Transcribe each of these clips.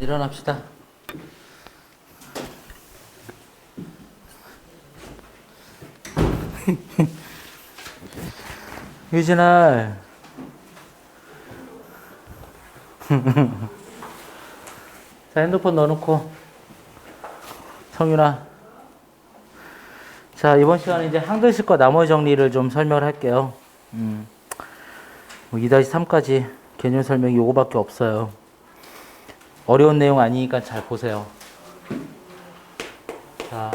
일어납시다. 유진아. 자, 핸드폰 넣어놓고. 성윤아. 자, 이번 시간에 이제 항등식과 나머지 정리를 좀 설명을 할게요. 뭐 2-3까지 개념 설명이 요거밖에 없어요. 어려운 내용 아니니까 잘 보세요. 자,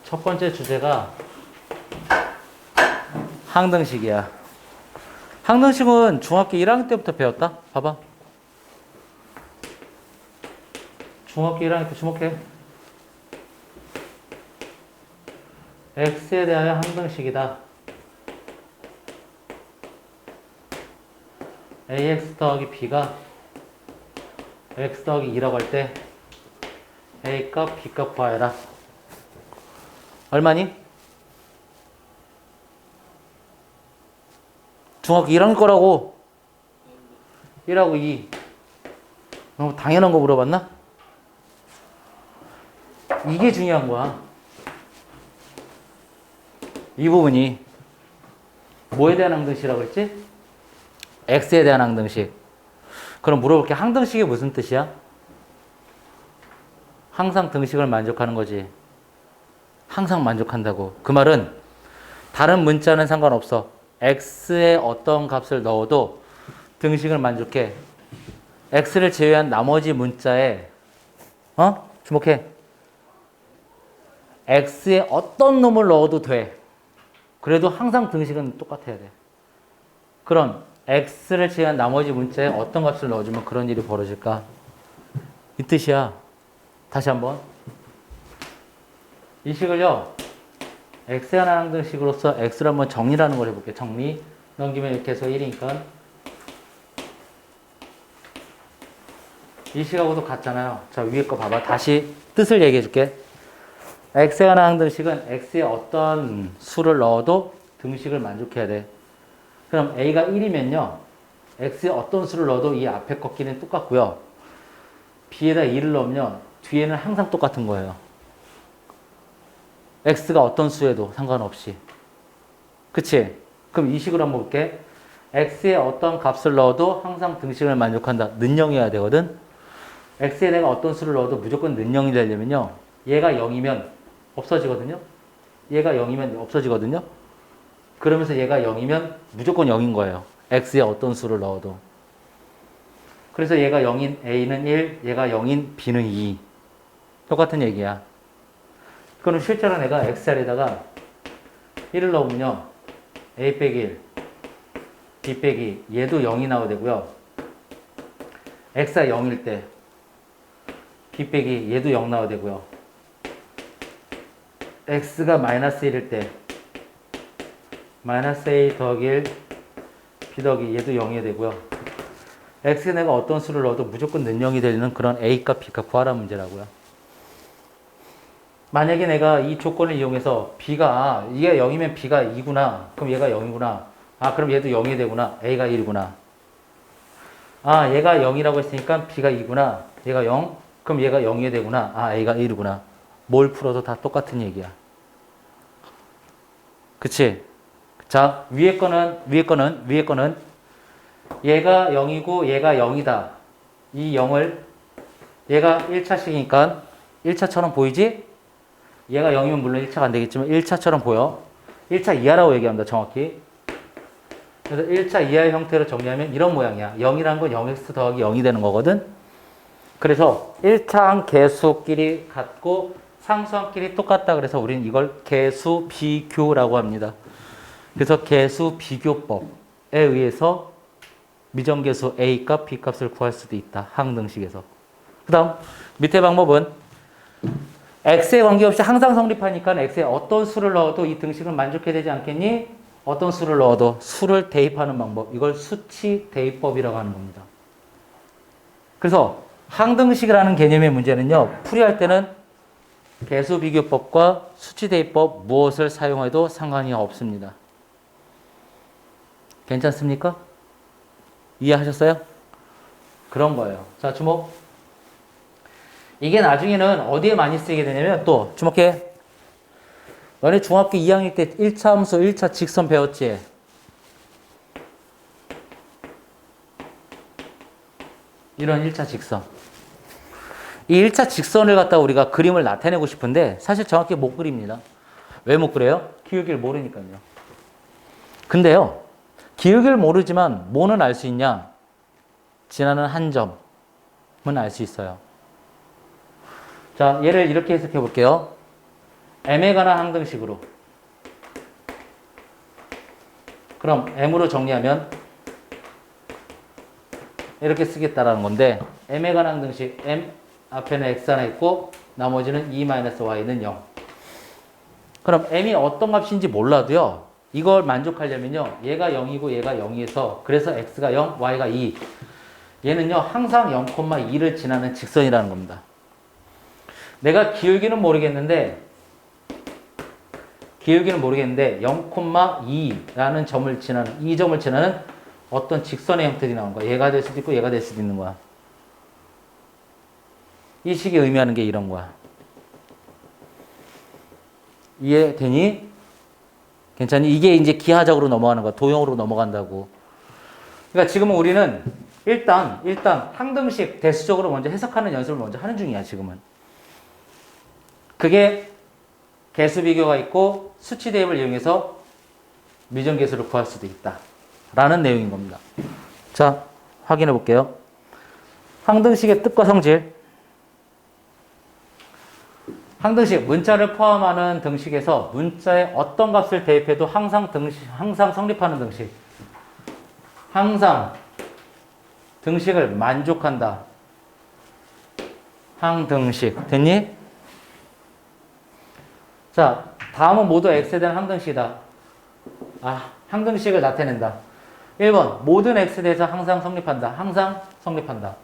첫 번째 주제가 항등식이야. 항등식은 중학교 1학년 때부터 배웠다? 봐봐. 중학교 1학년 때 주목해. x에 대하여 항등식이다. ax 더하기 b가 x 더하기 2라고 할 때 a값, b값 구하여라. 얼마니? 중학교 1학년 거라고. 1하고 2. 너무 당연한 거 물어봤나? 이게 중요한 거야. 이 부분이 뭐에 대한 항등식이라고 그랬지? x에 대한 항등식. 그럼 물어볼게. 항등식이 무슨 뜻이야? 항상 등식을 만족하는 거지. 항상 만족한다고. 그 말은 다른 문자는 상관없어. x에 어떤 값을 넣어도 등식을 만족해. x를 제외한 나머지 문자에 주목해. x에 어떤 놈을 넣어도 돼. 그래도 항상 등식은 똑같아야 돼. 그럼 x를 제외한 나머지 문자에 어떤 값을 넣어주면 그런 일이 벌어질까? 이 뜻이야. 다시 한번. 이 식을요. x에 관한 항등식으로서 x를 한번 정리라는 걸 해볼게요. 정리. 넘기면 이렇게 해서 1이니까. 이 식하고도 같잖아요. 자, 위에 거 봐봐. 다시 뜻을 얘기해 줄게. x에 관한 항등식은 x에 어떤 수를 넣어도 등식을 만족해야 돼. 그럼 a가 1이면요. x에 어떤 수를 넣어도 이 앞에 꺾기는 똑같고요. b에다 2를 넣으면 뒤에는 항상 똑같은 거예요. x가 어떤 수에도 상관없이. 그치? 그럼 이 식으로 한번 볼게. x에 어떤 값을 넣어도 항상 등식을 만족한다. 는영이어야 되거든. x에 내가 어떤 수를 넣어도 무조건 는영이 되려면요. 얘가 0이면 없어지거든요. 얘가 0이면 없어지거든요. 그러면서 얘가 0이면 무조건 0인 거예요. x에 어떤 수를 넣어도. 그래서 얘가 0인 a는 1, 얘가 0인 b는 2. 똑같은 얘기야. 그럼 실제로 내가 x자리에다가 1을 넣으면요. a 빼기 1, b 빼기 얘도 0이 나와야 되고요. x가 0일 때 b 빼기 얘도 0 나와야 되고요. x가 마이너스 1일 때 마이너스 a 더하기 1, b 더하기 얘도 0이 되고요. x에 내가 어떤 수를 넣어도 무조건 는영이 되는 그런 a값, b값 구하라 문제라고요. 만약에 내가 이 조건을 이용해서 b가 얘가 0이면 b가 2구나. 그럼 얘가 0이구나. 아, 그럼 얘도 0이 되구나. a가 1이구나. 아, 얘가 0이라고 했으니까 b가 2구나. 얘가 0. 그럼 얘가 0이 되구나. 아, a가 1이구나. 뭘 풀어도 다 똑같은 얘기야. 그치? 자, 위에 거는 얘가 0이고 얘가 0이다. 이 0을 얘가 1차식이니까 1차처럼 보이지? 얘가 0이면 물론 1차가 안 되겠지만 1차처럼 보여. 1차 이하라고 얘기합니다. 정확히. 그래서 1차 이하의 형태로 정리하면 이런 모양이야. 0이란 건 0x 더하기 0이 되는 거거든. 그래서 1차항 개수끼리 같고 상수항끼리 똑같다. 그래서 우리는 이걸 개수 비교라고 합니다. 그래서 개수 비교법에 의해서 미정계수 A값, B값을 구할 수도 있다. 항등식에서. 그 다음 밑에 방법은 X에 관계없이 항상 성립하니까 X에 어떤 수를 넣어도 이 등식은 만족해야 되지 않겠니? 어떤 수를 넣어도 수를 대입하는 방법. 이걸 수치 대입법이라고 하는 겁니다. 그래서 항등식이라는 개념의 문제는요. 풀이할 때는 개수 비교법과 수치 대입법 무엇을 사용해도 상관이 없습니다. 괜찮습니까? 이해하셨어요? 그런 거예요. 자, 주목. 이게 나중에는 어디에 많이 쓰이게 되냐면 또 주목해. 너네 중학교 2학년 때 1차 함수, 1차 직선 배웠지? 이런 1차 직선. 이 1차 직선을 갖다가 우리가 그림을 나타내고 싶은데 사실 정확히 못 그립니다. 왜 못 그래요? 기울기를 모르니까요. 근데요. 기울기를 모르지만 뭐는 알 수 있냐? 지나는 한 점은 알 수 있어요. 자, 얘를 이렇게 해석해 볼게요. m에 관한 항등식으로. 그럼 m으로 정리하면 이렇게 쓰겠다라는 건데 m에 관한 항등식 m 앞에는 x 하나 있고 나머지는 2-y는 0. 그럼 m이 어떤 값인지 몰라도요. 이걸 만족하려면요. 얘가 0이고 얘가 0이어서 그래서 x가 0, y가 2. 얘는요. 항상 0,2를 지나는 직선이라는 겁니다. 내가 기울기는 모르겠는데 0,2라는 점을 지나는 이 점을 지나는 어떤 직선의 형태들이 나온 거야. 얘가 될 수도 있고 얘가 될 수도 있는 거야. 이 식이 의미하는 게 이런 거야. 이해되니? 괜찮니? 이게 이제 기하적으로 넘어가는 거야. 도형으로 넘어간다고. 그러니까 지금은 우리는 일단 항등식 대수적으로 먼저 해석하는 연습을 먼저 하는 중이야, 지금은. 그게 개수 비교가 있고 수치 대입을 이용해서 미정계수를 구할 수도 있다. 라는 내용인 겁니다. 자, 확인해 볼게요. 항등식의 뜻과 성질. 항등식, 문자를 포함하는 등식에서 문자에 어떤 값을 대입해도 항상 성립하는 등식. 항상 등식을 만족한다. 항등식. 됐니? 자, 다음은 모두 x에 대한 항등식이다. 항등식을 나타낸다. 1번, 모든 x에 대해서 항상 성립한다. 항상 성립한다.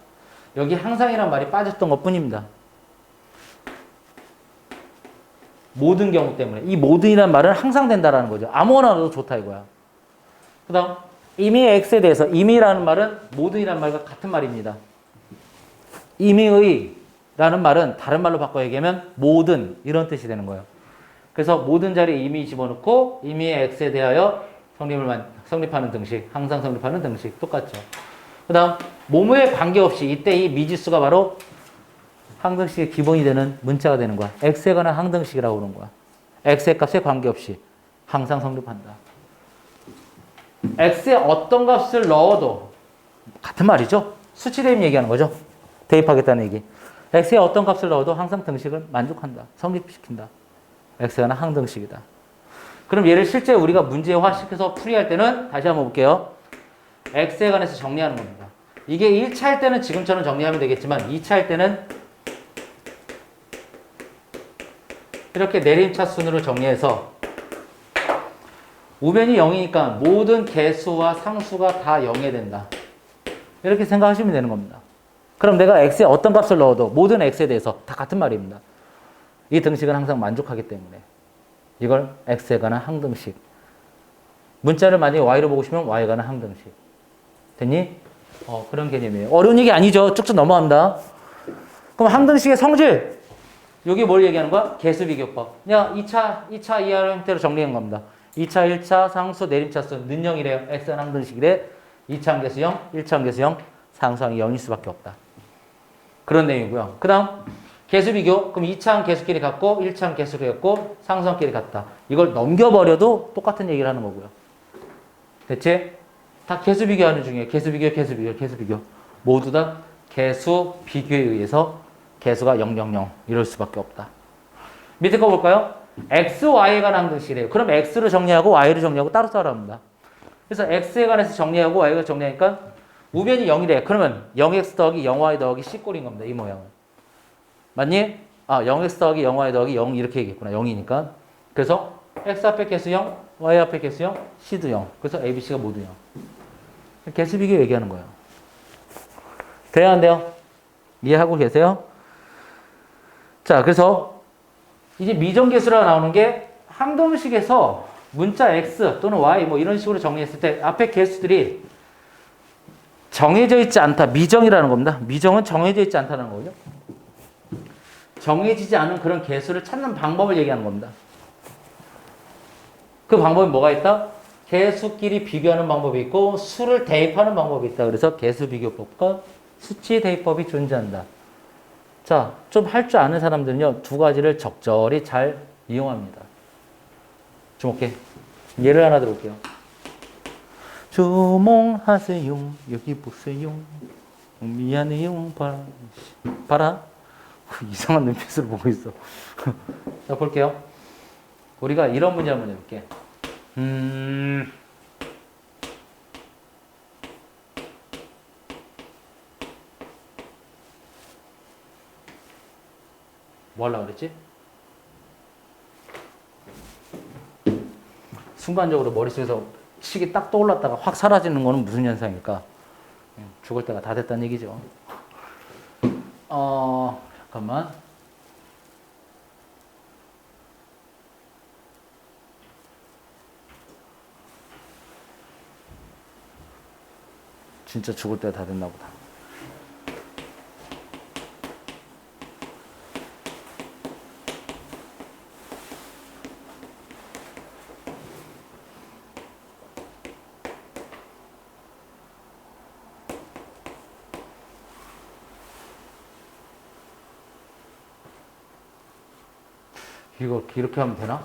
여기 항상이란 말이 빠졌던 것 뿐입니다. 모든 경우 때문에. 이 모든이란 말은 항상 된다라는 거죠. 아무거나 넣어도 좋다 이거야. 그 다음, 이미 x에 대해서, 이미라는 말은 모든이란 말과 같은 말입니다. 이미의 라는 말은 다른 말로 바꿔 얘기하면 모든 이런 뜻이 되는 거예요. 그래서 모든 자리에 이미 집어넣고 이미의 x에 대하여 성립하는 등식, 항상 성립하는 등식 똑같죠. 그 다음 뭐뭐에 관계없이 이때 이 미지수가 바로 항등식의 기본이 되는 문자가 되는 거야. x에 관한 항등식이라고 그러는 거야. x의 값에 관계없이 항상 성립한다. x에 어떤 값을 넣어도 같은 말이죠. 수치 대입 얘기하는 거죠. 대입하겠다는 얘기. x에 어떤 값을 넣어도 항상 등식을 만족한다. 성립시킨다. x에 관한 항등식이다. 그럼 얘를 실제 우리가 문제화시켜서 풀이할 때는 다시 한번 볼게요. x에 관해서 정리하는 겁니다. 이게 1차일 때는 지금처럼 정리하면 되겠지만 2차일 때는 이렇게 내림차순으로 정리해서 우변이 0이니까 모든 개수와 상수가 다 0이 된다. 이렇게 생각하시면 되는 겁니다. 그럼 내가 x에 어떤 값을 넣어도 모든 x에 대해서 다 같은 말입니다. 이 등식은 항상 만족하기 때문에 이걸 x에 관한 항등식. 문자를 만약에 y로 보고 싶으면 y에 관한 항등식. 됐니? 그런 개념이에요. 어려운 얘기 아니죠. 쭉쭉 넘어갑니다. 그럼 항등식의 성질. 여기 뭘 얘기하는 거야? 개수비교법. 그냥 2차 이하의 형태로 정리한 겁니다. 2차, 1차, 상수, 내림차수, 는 0이래요. x는 항등식이래. 2차 항계수 0, 1차 항계수 0, 상수항이 0일 수밖에 없다. 그런 내용이고요. 그 다음 개수비교. 그럼 2차 항계수끼리 같고 1차 항계수끼리 같고 상수항끼리 같다. 이걸 넘겨버려도 똑같은 얘기를 하는 거고요. 대체 다 개수비교하는 중이에요. 개수비교. 모두 다 개수비교에 의해서 개수가 0, 0, 0 이럴 수밖에 없다. 밑에 거 볼까요? x, y에 관한 항등식이래요. 그럼 x로 정리하고 y로 정리하고 따로따로 합니다. 그래서 x에 관해서 정리하고 y가 정리하니까 우변이 0이래. 그러면 0x 더하기 0y 더하기 c꼴인 겁니다. 이 모양은. 맞니? 0x 더하기 0y 더하기 0 이렇게 얘기했구나. 0이니까. 그래서 x 앞에 개수 0, y 앞에 개수 0, c도 0. 그래서 a, b, c가 모두 0. 개수 비교 얘기하는 거예요. 돼야 안 돼요? 이해하고 계세요? 자, 그래서 이제 미정계수라 나오는 게 항등식에서 문자 x 또는 y 뭐 이런 식으로 정리했을 때 앞에 개수들이 정해져 있지 않다. 미정이라는 겁니다. 미정은 정해져 있지 않다는 거죠. 정해지지 않은 그런 개수를 찾는 방법을 얘기하는 겁니다. 그 방법이 뭐가 있다? 개수끼리 비교하는 방법이 있고 수를 대입하는 방법이 있다. 그래서 개수 비교법과 수치 대입법이 존재한다. 자, 좀 할 줄 아는 사람들은요, 두 가지를 적절히 잘 이용합니다. 주목해. 예를 하나 들어볼게요. 주몽하세요. 여기 보세요. 미안해요. 봐라. 이상한 눈빛으로 보고 있어. 자, 볼게요. 우리가 이런 문제 한번 해볼게. 뭐 하려고 그랬지? 순간적으로 머릿속에서 식이 딱 떠올랐다가 확 사라지는 거는 무슨 현상일까? 죽을 때가 다 됐다는 얘기죠. 잠깐만. 진짜 죽을 때가 다 됐나 보다. 이거 이렇게 하면 되나?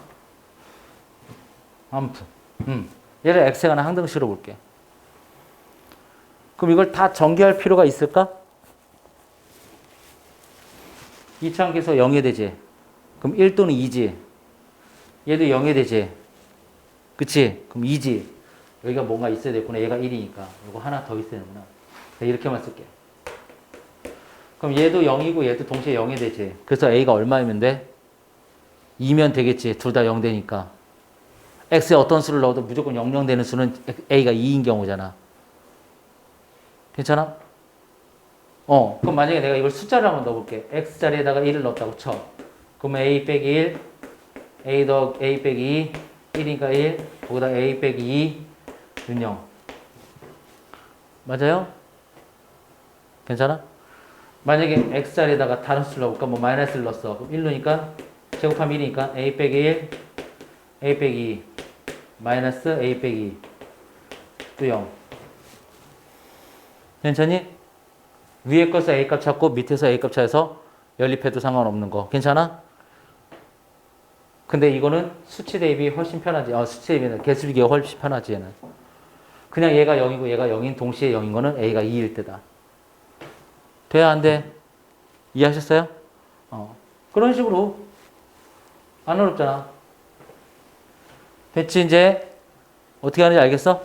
아무튼 얘를 x가 나 항등식으로 볼게. 그럼 이걸 다 전개할 필요가 있을까? 이차함계수 0이 되지. 그럼 1 또는 2지. 얘도 0이 되지. 그치? 그럼 2지. 여기가 뭔가 있어야 되겠구나. 얘가 1이니까. 이거 하나 더 있어야 되구나. 이렇게만 쓸게. 그럼 얘도 0이고 얘도 동시에 0이 되지. 그래서 a가 얼마이면 돼? 2면 되겠지. 둘 다 0 되니까. x에 어떤 수를 넣어도 무조건 0 되는 수는 a가 2인 경우잖아. 괜찮아? 그럼 만약에 내가 이걸 숫자를 한번 넣어볼게. x자리에다가 1을 넣었다고 쳐. 그러면 a 빼기 1, a 빼기 2, 1이니까 1, 거기다 a 빼기 2는 0. 맞아요? 괜찮아? 만약에 x자리에다가 다른 수를 넣어볼까? 뭐 마이너스를 넣었어. 그럼 1 넣으니까 제곱하면 1이니까 a 빼기 1, a 빼기 2, 마이너스 a 빼기 2, 또 0. 괜찮니? 위에 것을 a 값 찾고 밑에서 a 값 찾아서 연립해도 상관없는 거. 괜찮아? 근데 이거는 수치 대입이 훨씬 편하지. 수치 대입은 개수 비교가 훨씬 편하지, 얘는. 그냥 얘가 0이고 얘가 0인 동시에 0인 거는 a가 2일 때다. 돼야 안 돼? 이해하셨어요? 그런 식으로. 안 어렵잖아. 됐지, 이제? 어떻게 하는지 알겠어?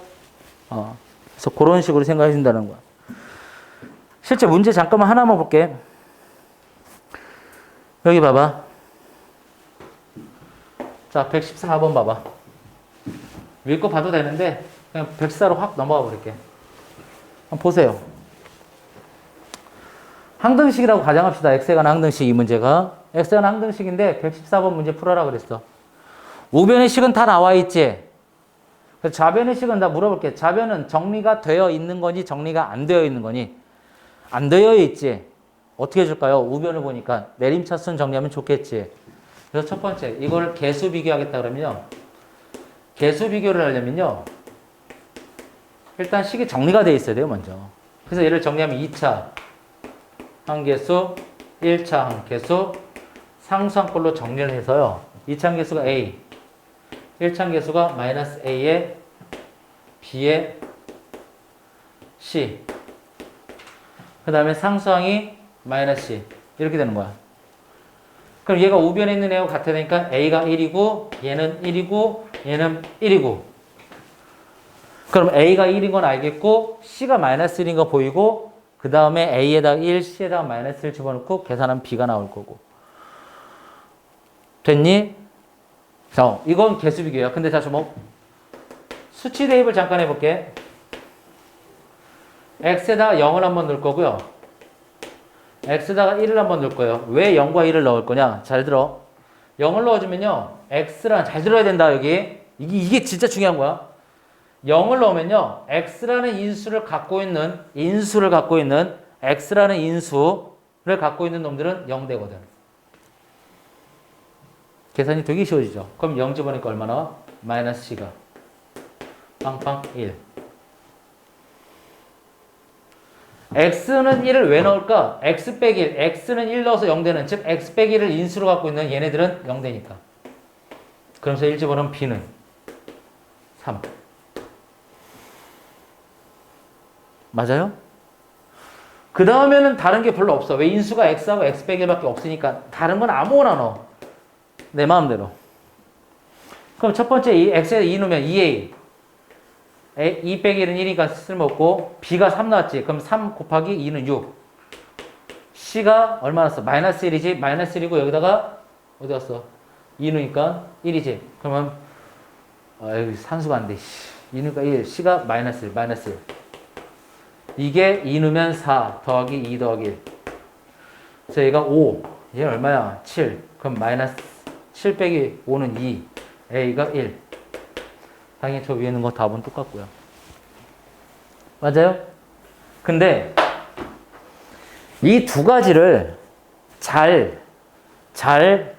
그래서 그런 식으로 생각해 준다는 거야. 실제 문제 잠깐만 하나만 볼게. 여기 봐봐. 자, 114번 봐봐. 위에 거 봐도 되는데 그냥 114로 확 넘어가 버릴게. 한번 보세요. 항등식이라고 가정합시다. x에 관한 항등식 이 문제가. x에 관한 항등식인데 114번 문제 풀어라 그랬어. 우변의 식은 다 나와 있지. 그래서 좌변의 식은 나 물어볼게. 좌변은 정리가 되어 있는 거니 정리가 안 되어 있는 거니? 안 되어 있지. 어떻게 해줄까요? 우변을 보니까 내림차순 정리하면 좋겠지. 그래서 첫 번째, 이걸 개수 비교하겠다 그러면요. 개수 비교를 하려면요. 일단 식이 정리가 되어 있어야 돼요, 먼저. 그래서 얘를 정리하면 2차 항계수, 1차 항계수, 상수한 꼴로 정리를 해서요. 2차 항계수가 a, 1차 항계수가 마이너스 a에 b에 c, 그 다음에 상수항이 마이너스 c. 이렇게 되는 거야. 그럼 얘가 우변에 있는 애하고 같아야 되니까 a가 1이고 얘는 1이고 얘는 1이고. 그럼 a가 1인 건 알겠고 c가 마이너스 1인 거 보이고 그 다음에 a에다가 1, c에다가 마이너스를 집어넣고 계산하면 b가 나올 거고. 됐니? 자, 이건 개수 비교야. 근데 자, 주목. 수치 대입을 잠깐 해볼게. x에다가 0을 한번 넣을 거고요. x에다가 1을 한번 넣을 거예요. 왜 0과 1을 넣을 거냐? 잘 들어. 0을 넣어주면요. x랑, 잘 들어야 된다, 여기. 이게 진짜 중요한 거야. 0을 넣으면요. x라는 인수를 갖고 있는 x라는 인수를 갖고 있는 놈들은 0 되거든. 계산이 되게 쉬워지죠. 그럼 0 집어넣으니까 얼마 나와? 마이너스 C가 빵빵 1. x는 1을 왜 넣을까? x 빼기 1. x는 1 넣어서 0 되는, 즉 x 빼기 1을 인수로 갖고 있는 얘네들은 0 되니까. 그러면서 1 집어넣으면 b는 3. 맞아요? 그 다음에는 다른 게 별로 없어. 왜? 인수가 x하고 x 빼기 1밖에 없으니까 다른 건 아무거나 넣어. 내 마음대로. 그럼 첫 번째 x에 2 넣으면 2a. 2 빼기 1은 1이니까 쓸모없고 b가 3 나왔지. 그럼 3 곱하기 2는 6. c가 얼마 나왔어? 마이너스 1이지. 마이너스 1이고 여기다가 어디 갔어? 2 넣으니까 1이지. 그러면 여기 산수가 안 돼. 2 넣으니까 1. c가 마이너스 1. 마이너스 1. 이게 2 넣으면 4 더하기 2 더하기 1. 그래서 얘가 5. 얘는 얼마야? 7. 그럼 마이너스 7 빼기 5는 2. a가 1. 당연히 저 위에 있는 거 답은 똑같고요. 맞아요? 근데 이 두 가지를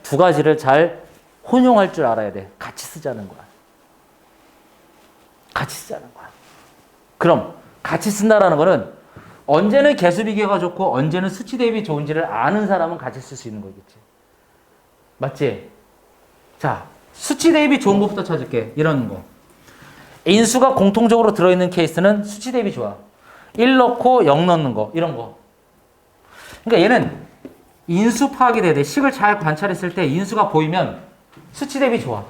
두 가지를 잘 혼용할 줄 알아야 돼. 같이 쓰자는 거야. 같이 쓰자는 거야. 그럼 같이 쓴다라는 거는 언제는 개수비교가 좋고 언제는 수치 대입이 좋은지를 아는 사람은 같이 쓸 수 있는 거겠지. 맞지? 자, 수치 대입이 좋은 것부터 찾을게. 이런 거. 인수가 공통적으로 들어있는 케이스는 수치 대입이 좋아. 1 넣고 0 넣는 거. 이런 거. 그러니까 얘는 인수 파악이 돼야 돼. 식을 잘 관찰했을 때 인수가 보이면 수치 대입이 좋아.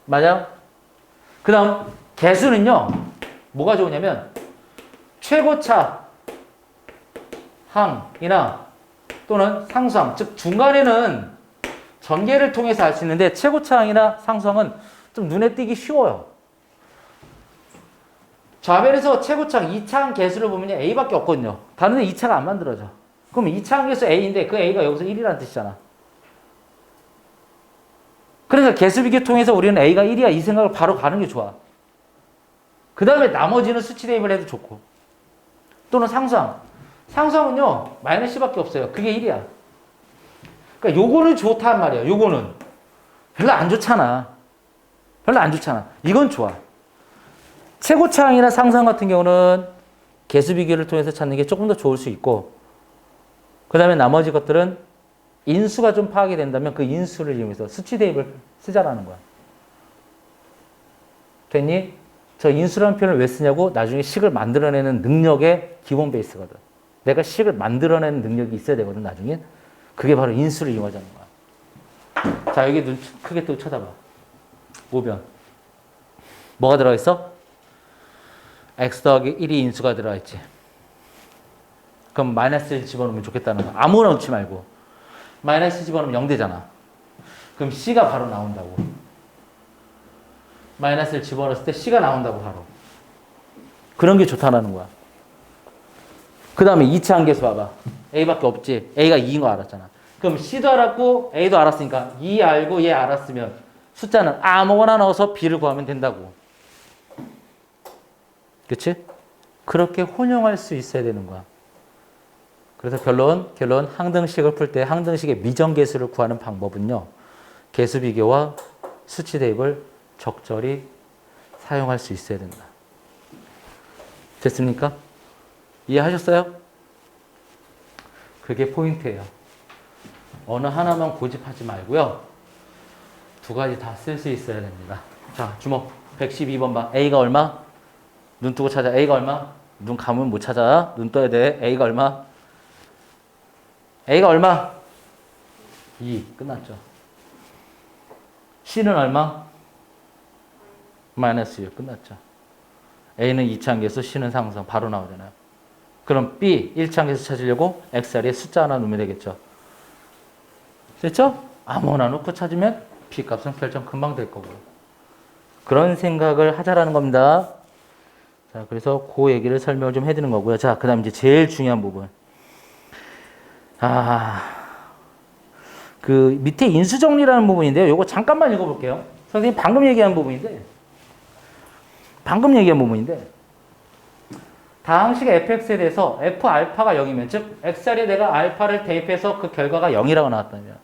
맞아요? 그 다음 개수는요. 뭐가 좋으냐면 최고차 항이나 또는 상수항. 즉 중간에는 전개를 통해서 알 수 있는데 최고차항이나 상수항은 좀 눈에 띄기 쉬워요. 좌변에서 최고차항 2차항 개수를 보면 A밖에 없거든요. 다른 데 2차가 안 만들어져. 그럼 2차항 개수 A인데 그 A가 여기서 1이라는 뜻이잖아. 그래서 개수 비교 통해서 우리는 A가 1이야 이 생각을 바로 가는 게 좋아. 그 다음에 나머지는 수치 대입을 해도 좋고. 또는 상수항. 상수항은요 마이너스 C밖에 없어요. 그게 1이야. 그러니까 요거는 좋단 말이야. 요거는 별로 안 좋잖아. 별로 안 좋잖아. 이건 좋아. 최고차항이나 상수항 같은 경우는 개수 비교를 통해서 찾는 게 조금 더 좋을 수 있고, 그 다음에 나머지 것들은 인수가 좀 파악이 된다면 그 인수를 이용해서 수치 대입을 쓰자라는 거야. 됐니? 저 인수라는 표현을 왜 쓰냐고? 나중에 식을 만들어내는 능력의 기본 베이스거든. 내가 식을 만들어내는 능력이 있어야 되거든, 나중에. 그게 바로 인수를 이용하자는 거야. 자, 여기 눈 크게 또 쳐다봐. 5변. 뭐가 들어가 있어? x 더하기 1이 인수가 들어가 있지. 그럼 마이너스 1 집어넣으면 좋겠다는 거. 아무거나 넣지 말고. 마이너스 집어넣으면 0 되잖아. 그럼 C가 바로 나온다고. 마이너스를 집어넣었을 때 C가 나온다고 바로. 그런 게 좋다는 거야. 그 다음에 2차 한계수 봐봐. A밖에 없지. A가 2인 거 알았잖아. 그럼 C도 알았고 A도 알았으니까 2 알고 얘 알았으면 숫자는 아무거나 넣어서 B를 구하면 된다고. 그치? 그렇게 혼용할 수 있어야 되는 거야. 그래서 결론 항등식을 풀 때 항등식의 미정계수를 구하는 방법은요. 계수 비교와 수치 대입을 적절히 사용할 수 있어야 된다. 됐습니까? 이해하셨어요? 그게 포인트예요. 어느 하나만 고집하지 말고요. 두 가지 다 쓸 수 있어야 됩니다. 자, 주목. 112번 봐. A가 얼마? 눈 뜨고 찾아. A가 얼마? 눈 감으면 못 찾아. 눈 떠야 돼. A가 얼마? A가 얼마? 2. 끝났죠. C는 얼마? 마이너스 1. 끝났죠. A는 2차항계수, C는 상수항. 바로 나오잖아요. 그럼 B 1차항계수 찾으려고 X자리에 숫자 하나 넣으면 되겠죠. 됐죠? 아무거나 놓고 찾으면 B 값은 결정 금방 될 거고요. 그런 생각을 하자라는 겁니다. 자, 그래서 그 얘기를 설명을 좀 해드리는 거고요. 자, 그 다음 이제 제일 중요한 부분. 그 밑에 인수정리라는 부분인데요. 요거 잠깐만 읽어볼게요. 선생님 방금 얘기한 부분인데, 다항식 fx에 대해서 f 알파가 0이면, 즉 x자리에 내가 알파를 대입해서 그 결과가 0이라고 나왔다면,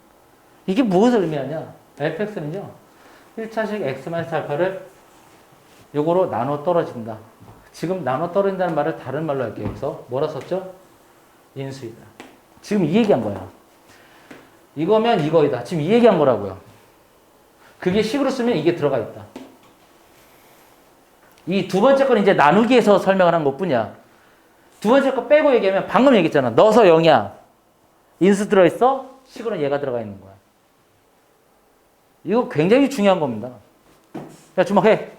이게 무엇을 의미하냐? fx는요. 1차식 x-알파를 요거로 나눠 떨어진다. 지금 나눠 떨어진다는 말을 다른 말로 할게요. 여기서 뭐라 썼죠? 인수이다. 지금 이 얘기한 거야. 이거면 이거이다. 지금 이 얘기한 거라고요. 그게 식으로 쓰면 이게 들어가 있다. 이 두 번째 건 이제 나누기에서 설명을 한 것뿐이야. 두 번째 거 빼고 얘기하면 방금 얘기했잖아. 넣어서 0이야. 인수 들어있어? 식으로는 얘가 들어가 있는 거야. 이거 굉장히 중요한 겁니다. 야, 주목해.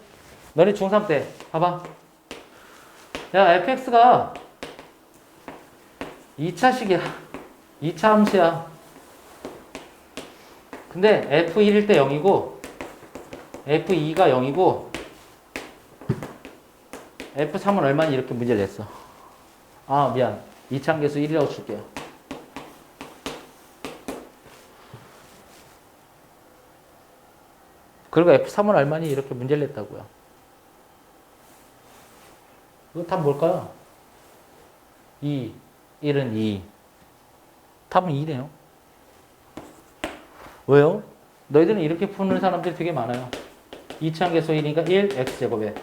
너네 중3 때 봐봐. 야, fx가 2차식이야. 2차 함수야. 근데 f1일 때 0이고 f2가 0이고 f3은 얼마니 이렇게 문제를 냈어. 아, 미안. 2차 함계수 1이라고 줄게요. 그리고 f3은 얼마니 이렇게 문제를 냈다고요. 이거 답 뭘까요? 2, 1은 2. 답은 2네요. 왜요? 너희들은 이렇게 푸는 사람들이 되게 많아요. 2차 함계수 1이니까 1, x제곱에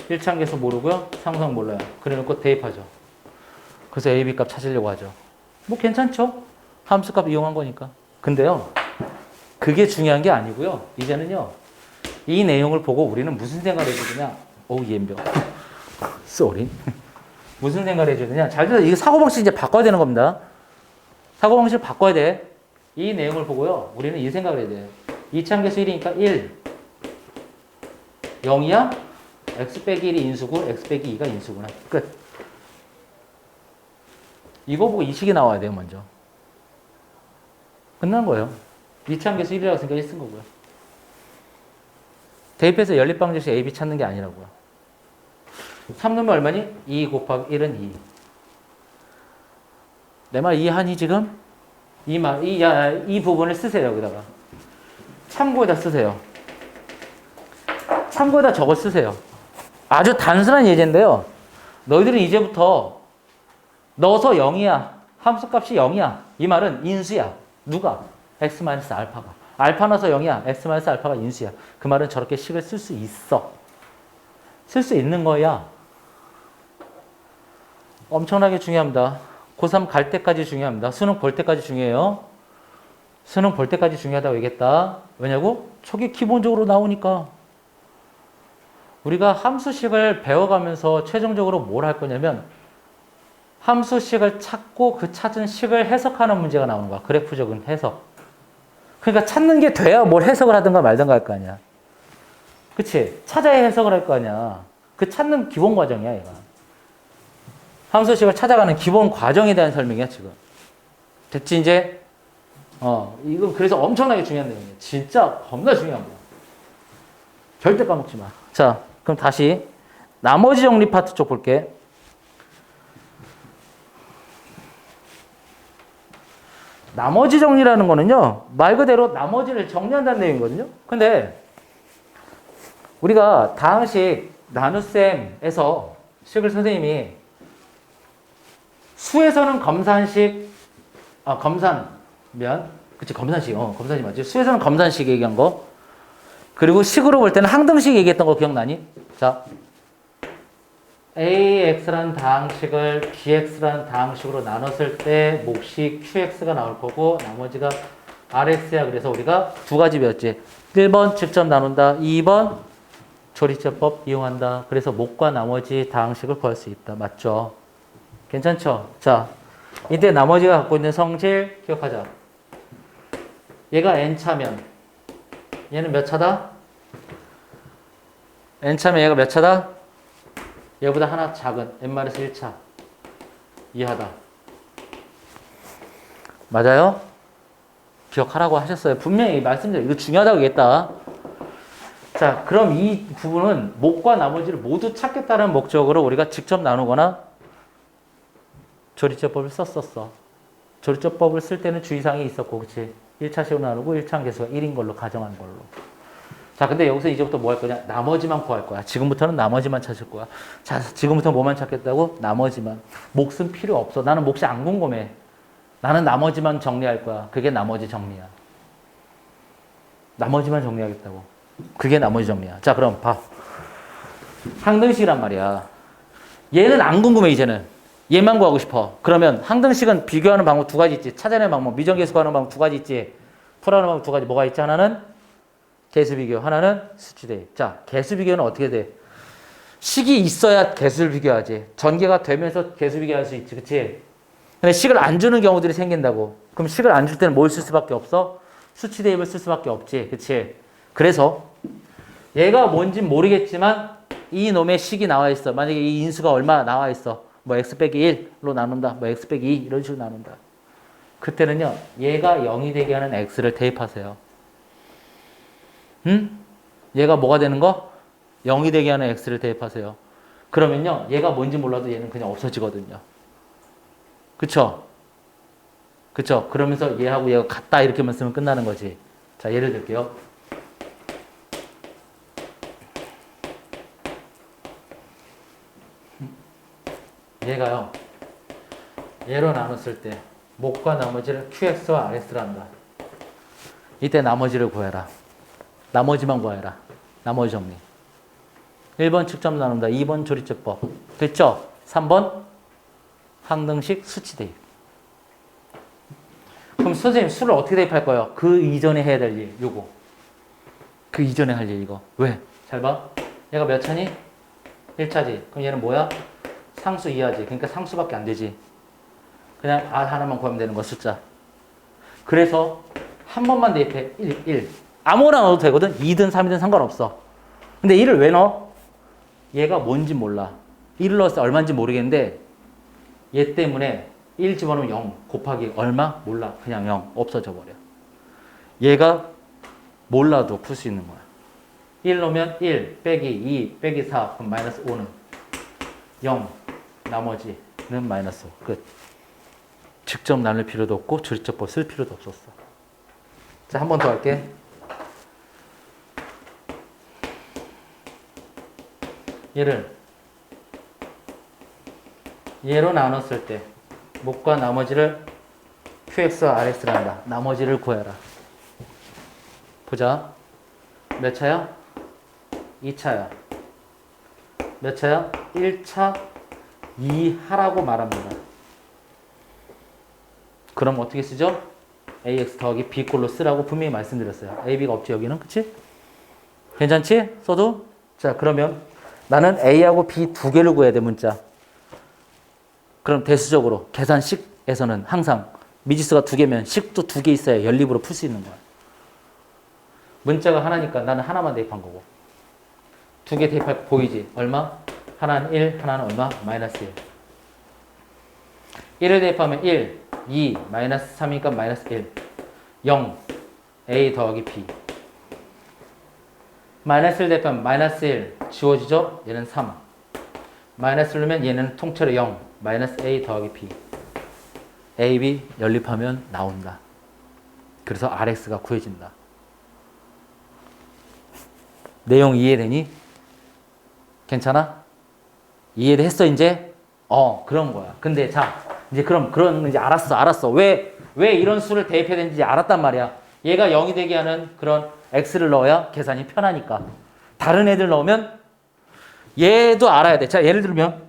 1차 함계수 모르고요. 상수항 몰라요. 그래놓고 대입하죠. 그래서 a, b 값 찾으려고 하죠. 뭐 괜찮죠? 함수값 이용한 거니까. 근데요. 그게 중요한 게 아니고요. 이제는요. 이 내용을 보고 우리는 무슨 생각을 해주느냐. 오우, 옌병. 쏘리. 무슨 생각을 해주느냐. 잘 들어. 이거 사고방식 이제 바꿔야 되는 겁니다. 사고방식을 바꿔야 돼. 이 내용을 보고요. 우리는 이 생각을 해야 돼. 2차 함계수 1이니까 1. 0이야? x 빼기 1이 인수고 x 빼기 2가 인수구나. 끝. 이거 보고 이 식이 나와야 돼요. 먼저. 끝난 거예요. 2차 함계수 1이라고 생각해 쓴 거고요. 대입해서 연립방정식 a, b 찾는 게 아니라고요. 3 넣으면 얼마니? 2 곱하기 1은 2. 내 말 이해하니 지금? 이 부분을 쓰세요. 여기다가. 참고에다 쓰세요. 참고에다 저거 쓰세요. 아주 단순한 예제인데요. 너희들은 이제부터 넣어서 0이야. 함수값이 0이야. 이 말은 인수야. 누가? x-알파가. 알파 넣어서 0이야. x-알파가 인수야. 그 말은 저렇게 식을 쓸 수 있어. 쓸 수 있는 거야. 엄청나게 중요합니다. 고3 갈 때까지 중요합니다. 수능 볼 때까지 중요해요. 수능 볼 때까지 중요하다고 얘기했다. 왜냐고? 저게 기본적으로 나오니까. 우리가 함수식을 배워가면서 최종적으로 뭘 할 거냐면 함수식을 찾고 그 찾은 식을 해석하는 문제가 나오는 거야. 그래프적인 해석. 그러니까 찾는 게 돼야 뭘 해석을 하든가 말든가 할 거 아니야. 그치? 찾아야 해석을 할 거 아니야. 그 찾는 기본 과정이야, 얘가. 함수식을 찾아가는 기본 과정에 대한 설명이야, 지금. 됐지, 이제? 이거 그래서 엄청나게 중요한 내용이야. 진짜 겁나 중요한 거야. 절대 까먹지 마. 자, 그럼 다시 나머지 정리 파트 쪽 볼게. 나머지 정리라는 거는요, 말 그대로 나머지를 정리한다는 내용이거든요. 근데 우리가 다항식 나눗셈에서 식을 선생님이 수에서는 검산식, 그치, 검산식, 검산식 맞지? 수에서는 검산식 얘기한 거. 그리고 식으로 볼 때는 항등식 얘기했던 거 기억나니? 자, AX라는 다항식을 BX라는 다항식으로 나눴을 때 몫이 QX가 나올 거고 나머지가 RX야. 그래서 우리가 두 가지 배웠지. 1번 직접 나눈다. 2번 조리제법 이용한다. 그래서 몫과 나머지 다항식을 구할 수 있다. 맞죠? 괜찮죠? 자, 이때 나머지가 갖고 있는 성질 기억하자. 얘가 N차면 얘는 몇 차다? N차면 얘가 몇 차다? 얘보다 하나 작은 n-1차 이하다. 맞아요? 기억하라고 하셨어요. 분명히 말씀드려요. 이거 중요하다고 얘기했다. 자, 그럼 이 부분은 몫과 나머지를 모두 찾겠다는 목적으로 우리가 직접 나누거나 조리제법을 썼었어. 조리제법을 쓸 때는 주의사항이 있었고, 그치? 1차식으로 나누고 1차 함계수가 1인 걸로 가정한 걸로. 자, 근데 여기서 이제부터 뭐 할 거냐? 나머지만 구할 거야. 지금부터는 나머지만 찾을 거야. 자, 지금부터 뭐만 찾겠다고? 나머지만. 몫은 필요 없어. 나는 몫이 안 궁금해. 나는 나머지만 정리할 거야. 그게 나머지 정리야. 나머지만 정리하겠다고. 그게 나머지 정리야. 자, 그럼 봐. 항등식이란 말이야. 얘는 안 궁금해, 이제는. 얘만 구하고 싶어. 그러면 항등식은 비교하는 방법 두 가지 있지. 찾아내는 방법, 미정계수 구하는 방법 두 가지 있지. 풀어하는 방법 두 가지. 뭐가 있지? 하나는 개수 비교, 하나는 수치 대입. 자, 개수 비교는 어떻게 돼? 식이 있어야 개수를 비교하지. 전개가 되면서 개수 비교할 수 있지. 그치? 근데 식을 안 주는 경우들이 생긴다고. 그럼 식을 안 줄 때는 뭘 쓸 수밖에 없어? 수치 대입을 쓸 수밖에 없지. 그치? 그래서 얘가 뭔진 모르겠지만 이 놈의 식이 나와 있어. 만약에 이 인수가 얼마 나와 있어. 뭐 x 빼기 1로 나눈다. 뭐 x 빼기 2 이런 식으로 나눈다. 그때는요. 얘가 0이 되게 하는 x를 대입하세요. 얘가 뭐가 되는 거? 0이 되게 하는 x를 대입하세요. 그러면요. 얘가 뭔지 몰라도 얘는 그냥 없어지거든요. 그쵸? 그쵸? 그러면서 얘하고 얘가 같다 이렇게만 쓰면 끝나는 거지. 자, 예를 들게요. 얘가요. 얘로 나눴을 때 목과 나머지를 QX와 RS를 한다. 이때 나머지를 구해라. 나머지만 구해라. 나머지 정리. 1번 측점 나눈다. 2번 조리제법. 됐죠? 3번 항등식 수치 대입. 그럼 선생님 수를 어떻게 대입할 거예요? 그 이전에 해야 될 일, 요거. 그 이전에 할 일, 이거. 왜? 잘 봐. 얘가 몇 차니? 1차지. 그럼 얘는 뭐야? 상수 이하지. 그러니까 상수밖에 안 되지. 그냥 R 하나만 구하면 되는 거, 숫자. 그래서 한 번만 대입해. 1. 아무거나 넣어도 되거든. 2든 3이든 상관없어. 근데 1을 왜 넣어? 얘가 뭔지 몰라. 1을 넣었을 때 얼마인지 모르겠는데 얘 때문에 1 집어넣으면 0 곱하기 얼마? 몰라. 그냥 0. 없어져 버려. 얘가 몰라도 풀 수 있는 거야. 1 넣으면 1 빼기 2 빼기 4 그럼 마이너스 5는 0. 나머지는 마이너스 5. 끝. 직접 나눌 필요도 없고 조리제법 쓸 필요도 없었어. 자, 한 번 더 할게. 얘로 나눴을 때 목과 나머지를 QX와 RS를 한다. 나머지를 구해라. 보자. 몇 차야? 2차야. 몇 차야? 1차 이하라고 말합니다. 그럼 어떻게 쓰죠? AX 더하기 B꼴로 쓰라고 분명히 말씀드렸어요. AB가 없지 여기는. 그치? 괜찮지? 써도? 자, 그러면 나는 A하고 B 두 개를 구해야 돼, 문자. 그럼 대수적으로 계산식에서는 항상 미지수가 두 개면 식도 두 개 있어야 연립으로 풀 수 있는 거야. 문자가 하나니까 나는 하나만 대입한 거고. 두 개 대입할 거 보이지? 얼마? 하나는 1, 하나는 얼마? 마이너스 1. 1을 대입하면 1, 2, 마이너스 3이니까 마이너스 1. 0, A 더하기 B. 마이너스를 대입하면 마이너스 1 지워지죠? 얘는 3. 마이너스를 넣으면 얘는 통째로 0. 마이너스 A 더하기 B. A, B 연립하면 나온다. 그래서 RX가 구해진다. 내용 이해되니? 괜찮아? 이해했어, 이제? 그런 거야. 근데 자, 이제 그런, 이제 알았어. 왜 이런 수를 대입해야 되는지 알았단 말이야. 얘가 0이 되게 하는 그런 X를 넣어야 계산이 편하니까. 다른 애들 넣으면 얘도 알아야 돼. 자, 예를 들면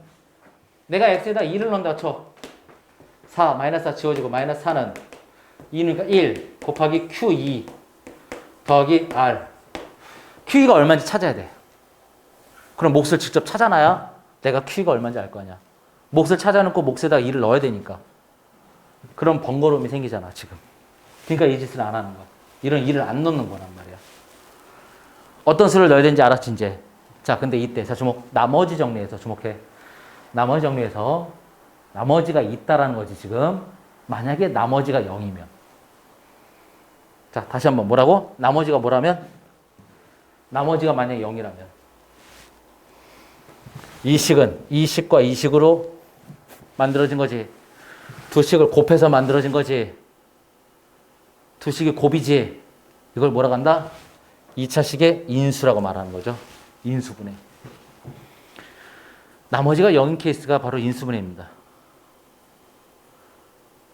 내가 X에다 2를 넣는다 쳐. 4, 마이너스 4 지워지고 마이너스 4는 2니까 1 곱하기 Q2 더하기 R. Q2가 얼마인지 찾아야 돼. 그럼 몫을 직접 찾아놔야 내가 Q2가 얼마인지 알 거 아니야. 몫을 찾아놓고 몫에다가 2를 넣어야 되니까. 그런 번거로움이 생기잖아, 지금. 그러니까 이 짓을 안 하는 거야. 이런 2를 안 넣는 거란 말이야. 어떤 수를 넣어야 되는지 알았지, 이제. 자, 근데 이때, 자, 나머지 정리해서 주목해. 나머지 정리해서, 나머지가 있다라는 거지, 지금. 만약에 나머지가 0이면. 자, 다시 한번 뭐라고? 나머지가 뭐라면? 나머지가 만약에 0이라면. 이 식과 이 식으로 만들어진 거지. 두 식을 곱해서 만들어진 거지. 두 식이 곱이지. 이걸 뭐라고 한다? 2차 식의 인수라고 말하는 거죠. 인수분해. 나머지가 0인 케이스가 바로 인수분해입니다.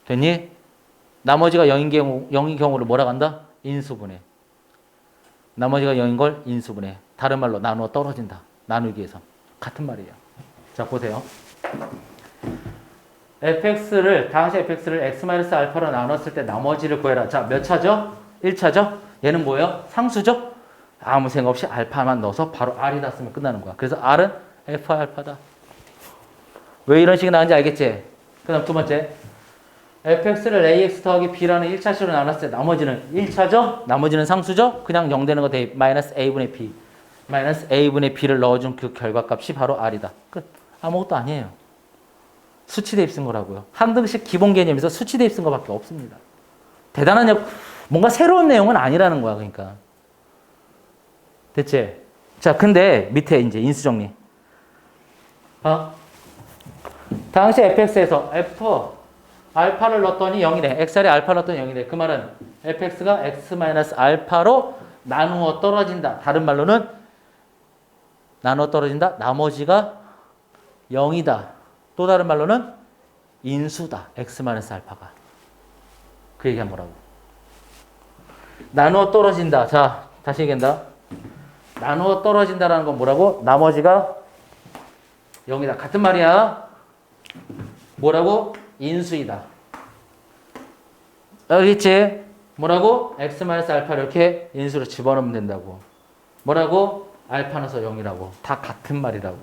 됐니? 나머지가 0인 경우를 뭐라고 한다? 인수분해. 나머지가 0인 걸 인수분해. 다른 말로 나누어 떨어진다. 나누기 위해서. 같은 말이에요. 자, 보세요. fx를, 당시 fx를 x-알파로 나눴을 때 나머지를 구해라. 자, 몇 차죠? 1차죠? 얘는 뭐예요? 상수죠? 아무 생각 없이 알파만 넣어서 바로 r이다 쓰면 끝나는 거야. 그래서 r은 f 알파다. 왜 이런 식이 나오는지 알겠지? 그 다음 두 번째. fx를 ax 더하기 b라는 1차식으로 나눴을 때 나머지는 1차죠? 나머지는 상수죠? 그냥 0 되는 거 대 마이너스 a분의 b. 마이너스 a분의 b를 넣어준 그 결과값이 바로 r이다. 끝. 아무것도 아니에요. 수치 대입 쓴 거라고요. 항등식 기본 개념에서 수치 대입 쓴 거밖에 없습니다. 대단한, 뭔가 새로운 내용은 아니라는 거야. 그러니까. 됐지? 자, 근데 밑에 이제 인수정리. 당시 fx에서 f 알파를 넣었더니 0이래. xr에 알파 넣었더니 0이래. 그 말은 fx가 x-알파로 나누어 떨어진다. 다른 말로는 나누어 떨어진다. 나머지가 0이다. 또 다른 말로는 인수다. x-알파가. 그 얘기한 거라고. 나누어 떨어진다. 자, 다시 얘기한다. 나누어 떨어진다라는 건 뭐라고? 나머지가 0이다. 같은 말이야. 뭐라고? 인수이다. 알겠지? 뭐라고? x-알파 이렇게 인수로 집어넣으면 된다고. 뭐라고? 알파 넣어서 0이라고. 다 같은 말이라고.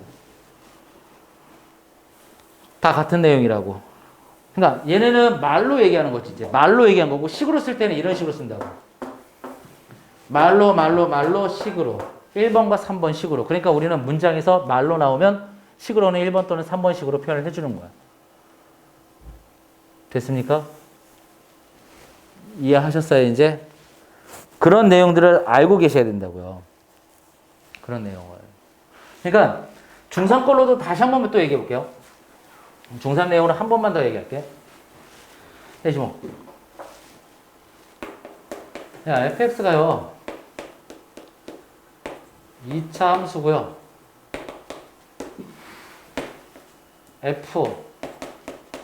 다 같은 내용이라고. 그러니까 얘네는 말로 얘기하는 거지. 이제 말로 얘기한 거고 식으로 쓸 때는 이런 식으로 쓴다고. 말로 식으로. 1번과 3번 식으로. 그러니까 우리는 문장에서 말로 나오면 식으로는 1번 또는 3번 식으로 표현을 해주는 거야. 됐습니까? 이해하셨어요, 이제? 그런 내용들을 알고 계셔야 된다고요. 그런 내용을. 그러니까 중3 걸로도 다시 한 번만 또 얘기해 볼게요. 중3 내용으로 한 번만 더 얘기할게. 대시모. 야, fx가요. 2차 함수고요. f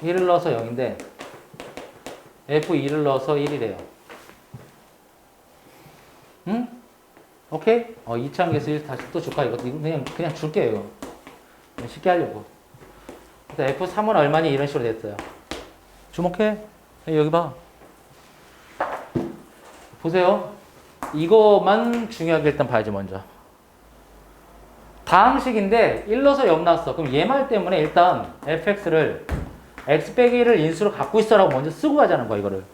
1을 넣어서 0인데 f2를 넣어서 1이래요. 응? 오케이? 2차 함수에서 1 다시 또 줄까? 이거 그냥 줄게요, 이거. 쉽게 하려고. f3은 얼마니? 이런 식으로 됐어요. 주목해. 여기 봐. 보세요. 이거만 중요하게 일단 봐야지, 먼저. 다항식인데 1 넣어서 0 나왔어. 그럼 얘 말 때문에 일단 fx를 x 빼기 1을 인수로 갖고 있어라고 먼저 쓰고 가자는 거야, 이거를.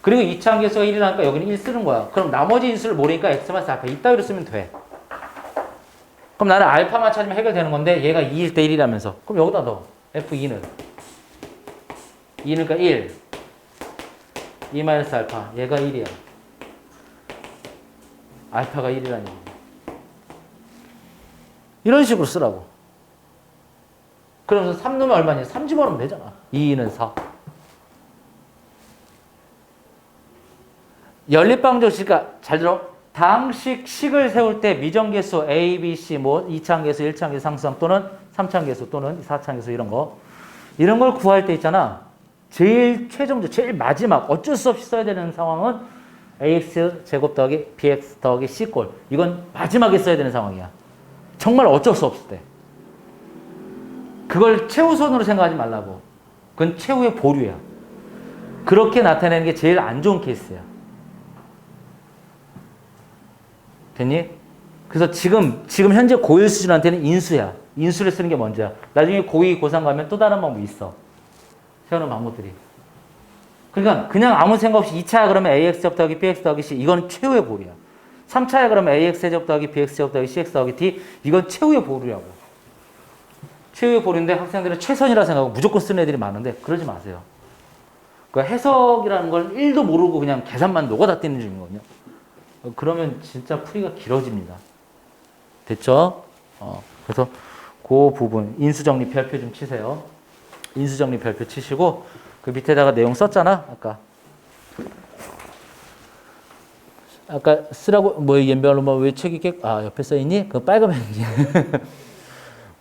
그리고 2차 함수가 1이라니까 여기는 1 쓰는 거야. 그럼 나머지 인수를 모르니까 x만 알파 이따위로 쓰면 돼. 그럼 나는 알파만 찾으면 해결되는 건데 얘가 2일 때 1이라면서. 그럼 여기다 넣어. f2는 2는 그러니까 1 2 마이너스 알파 얘가 1이야. 알파가 1이라는 얘기야. 이런 식으로 쓰라고. 그러면서 3 넣으면 얼마냐? 3 집어넣으면 되잖아. 2는 4. 연립방정식, 그러니까 잘 들어. 당식식을 세울 때 미정계수 A, B, C, 뭐 2차항계수, 1차항계수 상수항 또는 3차항계수 또는 4차항계수 이런 거. 이런 걸 구할 때 있잖아. 제일 최종적, 제일 마지막 어쩔 수 없이 써야 되는 상황은 AX 제곱 더하기 BX 더하기 C꼴. 이건 마지막에 써야 되는 상황이야. 정말 어쩔 수 없을 때. 그걸 최우선으로 생각하지 말라고. 그건 최후의 보류야. 그렇게 나타내는 게 제일 안 좋은 케이스야. 됐니? 그래서 지금 현재 고1 수준한테는 인수야. 인수를 쓰는 게 먼저야. 나중에 고2, 고3 가면 또 다른 방법이 있어. 세우는 방법들이. 그러니까 그냥 아무 생각 없이 2차야 그러면 AX 제곱 더하기 BX 더하기 C. 이건 최후의 보류야. 3차야 그러면 AX 제곱 더하기 BX 제곱 더하기 CX 더하기 D. 이건 최후의 보류라고. 최후의 보류인데 학생들은 최선이라 생각하고 무조건 쓰는 애들이 많은데 그러지 마세요. 그 해석이라는 걸 1도 모르고 그냥 계산만 녹아다 뛰는 중이거든요. 그러면 진짜 풀이가 길어집니다. 됐죠? 그래서 그 부분 인수정리 별표 좀 치세요. 인수정리 별표 치시고 그 밑에다가 내용 썼잖아. 아까 쓰라고 뭐 연별로 뭐 왜 책이 옆에 써 있니? 그 빨간 펜지.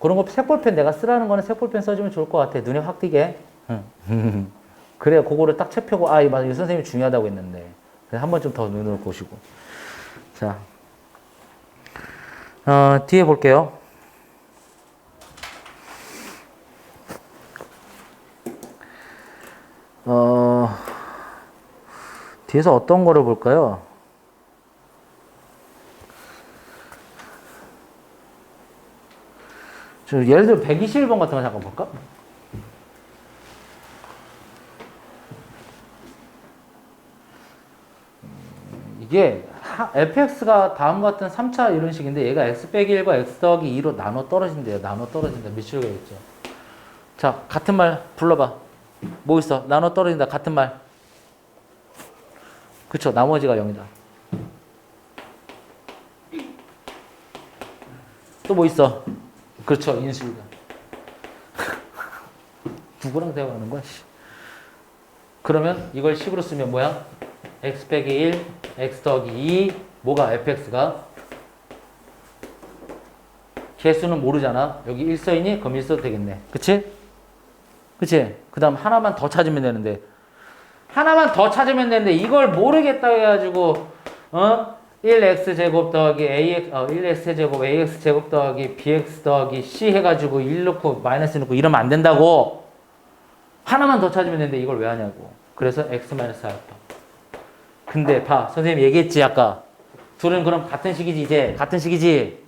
그런 거 색볼펜 내가 쓰라는 거는 색볼펜 써주면 좋을 것 같아. 눈에 확 띄게. 그래야 그거를 딱 채표고 맞아 이 선생님이 중요하다고 했는데 한 번 좀 더 눈으로 보시고 자, 뒤에 볼게요. 뒤에서 어떤 거를 볼까요? 예를 들어 121번 같은 거 잠깐 볼까? 이게 fx가 다음과 같은 3차 이런 식인데 얘가 x 빼기 1과 x 더하기 2로 나눠 떨어진대요. 나눠 떨어진다. 미치루가 있죠. 자, 같은 말 불러봐. 뭐 있어? 나눠 떨어진다. 같은 말. 그쵸? 나머지가 0이다. 또 뭐 있어? 그렇죠. 인수이다. 누구랑 대화하는 거야? 그러면 이걸 식으로 쓰면 뭐야? x 빼기 1, x 더하기 2, 뭐가 fx가? 개수는 모르잖아. 여기 1 써있니? 그럼 1 써도 되겠네. 그치? 그치? 그 다음 하나만 더 찾으면 되는데 하나만 더 찾으면 되는데 이걸 모르겠다 해가지고 1x제곱 더하기 1x제곱 ax제곱 더하기 bx 더하기 c 해가지고 1 넣고 마이너스 넣고 이러면 안 된다고. 하나만 더 찾으면 되는데 이걸 왜 하냐고. 그래서 x 마이너스 알파. 근데 봐. 선생님 얘기했지 아까. 둘은 그럼 같은 식이지 이제. 같은 식이지.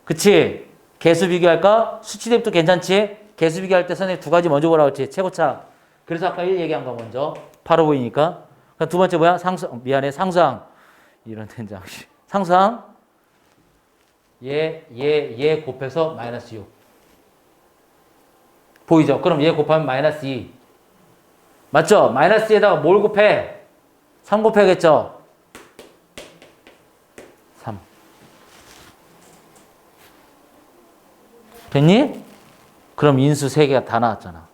그치? 개수 비교할까? 수치 대입도 괜찮지? 개수 비교할 때 선생님 두 가지 먼저 보라고 했지. 최고차. 그래서 아까 1 얘기한 거 먼저. 바로 보이니까. 그럼 두 번째 뭐야? 상수항. 이런 된장. 상수항. 얘 곱해서 마이너스 6. 보이죠? 그럼 얘 곱하면 마이너스 2. 맞죠? 마이너스 2에다가 뭘 곱해? 3 곱해야겠죠? 3. 됐니? 그럼 인수 3개가 다 나왔잖아.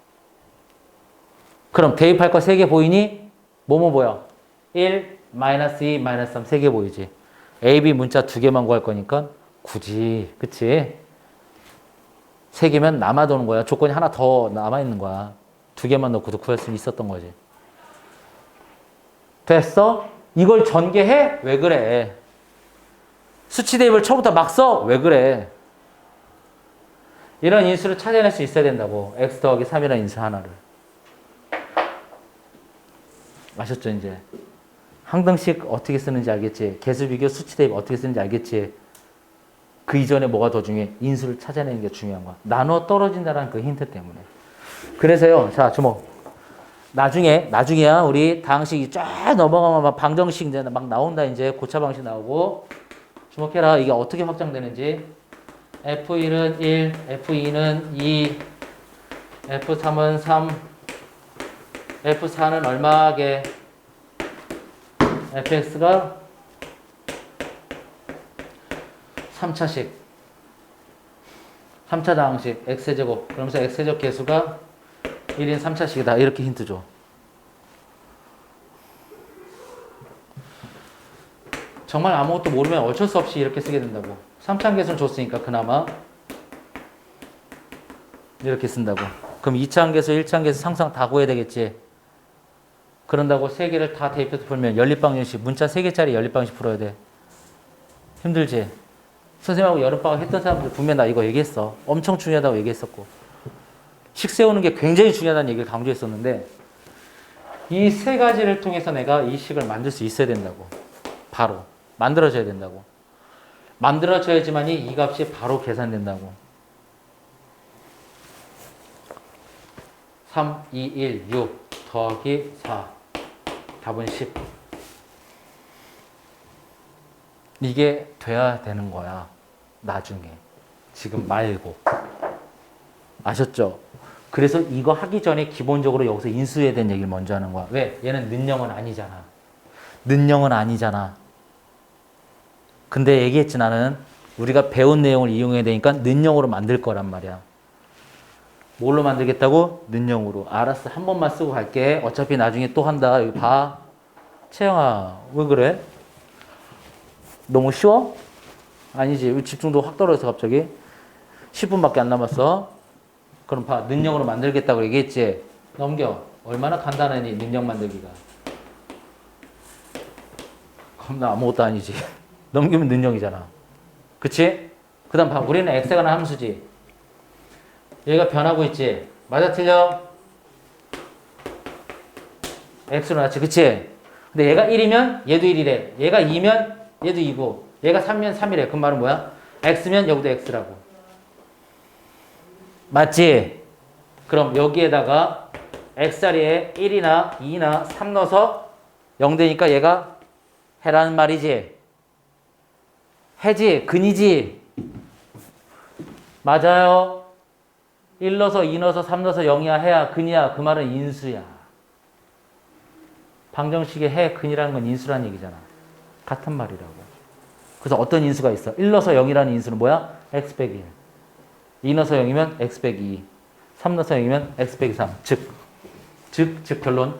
그럼 대입할 거 3개 보이니? 뭐뭐 보여? 1, 마이너스 2, 마이너스 3 3개 보이지? A, B 문자 2개만 구할 거니까 굳이 그치? 3개면 남아도는 거야. 조건이 하나 더 남아있는 거야. 2개만 넣고도 구할 수 있었던 거지. 됐어? 이걸 전개해? 왜 그래? 수치 대입을 처음부터 막 써? 왜 그래? 이런 인수를 찾아낼 수 있어야 된다고. x 더하기 3이라는 인수 하나를. 아셨죠 이제? 항등식 어떻게 쓰는지 알겠지? 개수 비교 수치 대입 어떻게 쓰는지 알겠지? 그 이전에 뭐가 더 중요해? 인수를 찾아내는 게 중요한 거야. 나눠 떨어진다는 그 힌트 때문에. 그래서요. 자, 주목. 나중에야 우리 다항식이 쫙 넘어가면 막 방정식 이제 막 나온다 이제 고차 방식 나오고. 주목해라. 이게 어떻게 확장되는지. F1은 1, F2는 2, F3은 3, F4는 얼마게? fx가 3차식 3차 다항식 x제곱 그러면서 x제곱 개수가 1인 3차식이다 이렇게 힌트 줘. 정말 아무것도 모르면 어쩔 수 없이 이렇게 쓰게 된다고. 3차 계수는 줬으니까 그나마 이렇게 쓴다고. 그럼 2차 계수 1차 계수 상상 다 구해야 되겠지. 그런다고 3개를 다 대입해서 풀면 연립방정식 문자 3개짜리 연립방정식 풀어야 돼. 힘들지? 선생님하고 여름방학 했던 사람들 분명 나 이거 얘기했어. 엄청 중요하다고 얘기했었고. 식 세우는 게 굉장히 중요하다는 얘기를 강조했었는데 이 세 가지를 통해서 내가 이 식을 만들 수 있어야 된다고. 바로. 만들어져야 된다고. 만들어져야지만이 이 값이 바로 계산된다고. 3, 2, 1, 6 더하기 4. 답은 10. 이게 돼야 되는 거야. 나중에. 지금 말고. 아셨죠? 그래서 이거 하기 전에 기본적으로 여기서 인수해야 되는 얘기를 먼저 하는 거야. 왜? 얘는 는영은 아니잖아. 는영은 아니잖아. 근데 얘기했지 나는 우리가 배운 내용을 이용해야 되니까 는영으로 만들 거란 말이야. 뭘로 만들겠다고? 는영으로. 알았어. 한 번만 쓰고 갈게. 어차피 나중에 또 한다. 여기 봐. 채영아, 왜 그래? 너무 쉬워? 아니지. 집중도 확 떨어져서 갑자기. 10분밖에 안 남았어. 그럼 봐. 능력으로 만들겠다고 얘기했지. 넘겨. 얼마나 간단하니 능력 만들기가. 겁나 아무것도 아니지. 넘기면 는영이잖아. 그치? 그 다음 봐. 우리는 x에 관한 함수지. 얘가 변하고 있지. 맞아 틀려? x로 나왔지. 그치? 근데 얘가 1이면 얘도 1이래. 얘가 2면 얘도 2고 얘가 3면 3이래. 그 말은 뭐야? x면 여기도 x라고. 맞지? 그럼 여기에다가 x자리에 1이나 2나 3 넣어서 0 되니까 얘가 해라는 말이지. 해지, 근이지. 맞아요. 1 넣어서 2 넣어서 3 넣어서 0이야, 해야, 근이야. 그 말은 인수야. 방정식의 해, 근이라는 건 인수라는 얘기잖아. 같은 말이라고. 그래서 어떤 인수가 있어? 1 넣어서 0이라는 인수는 뭐야? x 빼기 1. 2 넣어서 0이면 x 빼기 2. 3 넣어서 0이면 x 빼기 3. 즉 결론.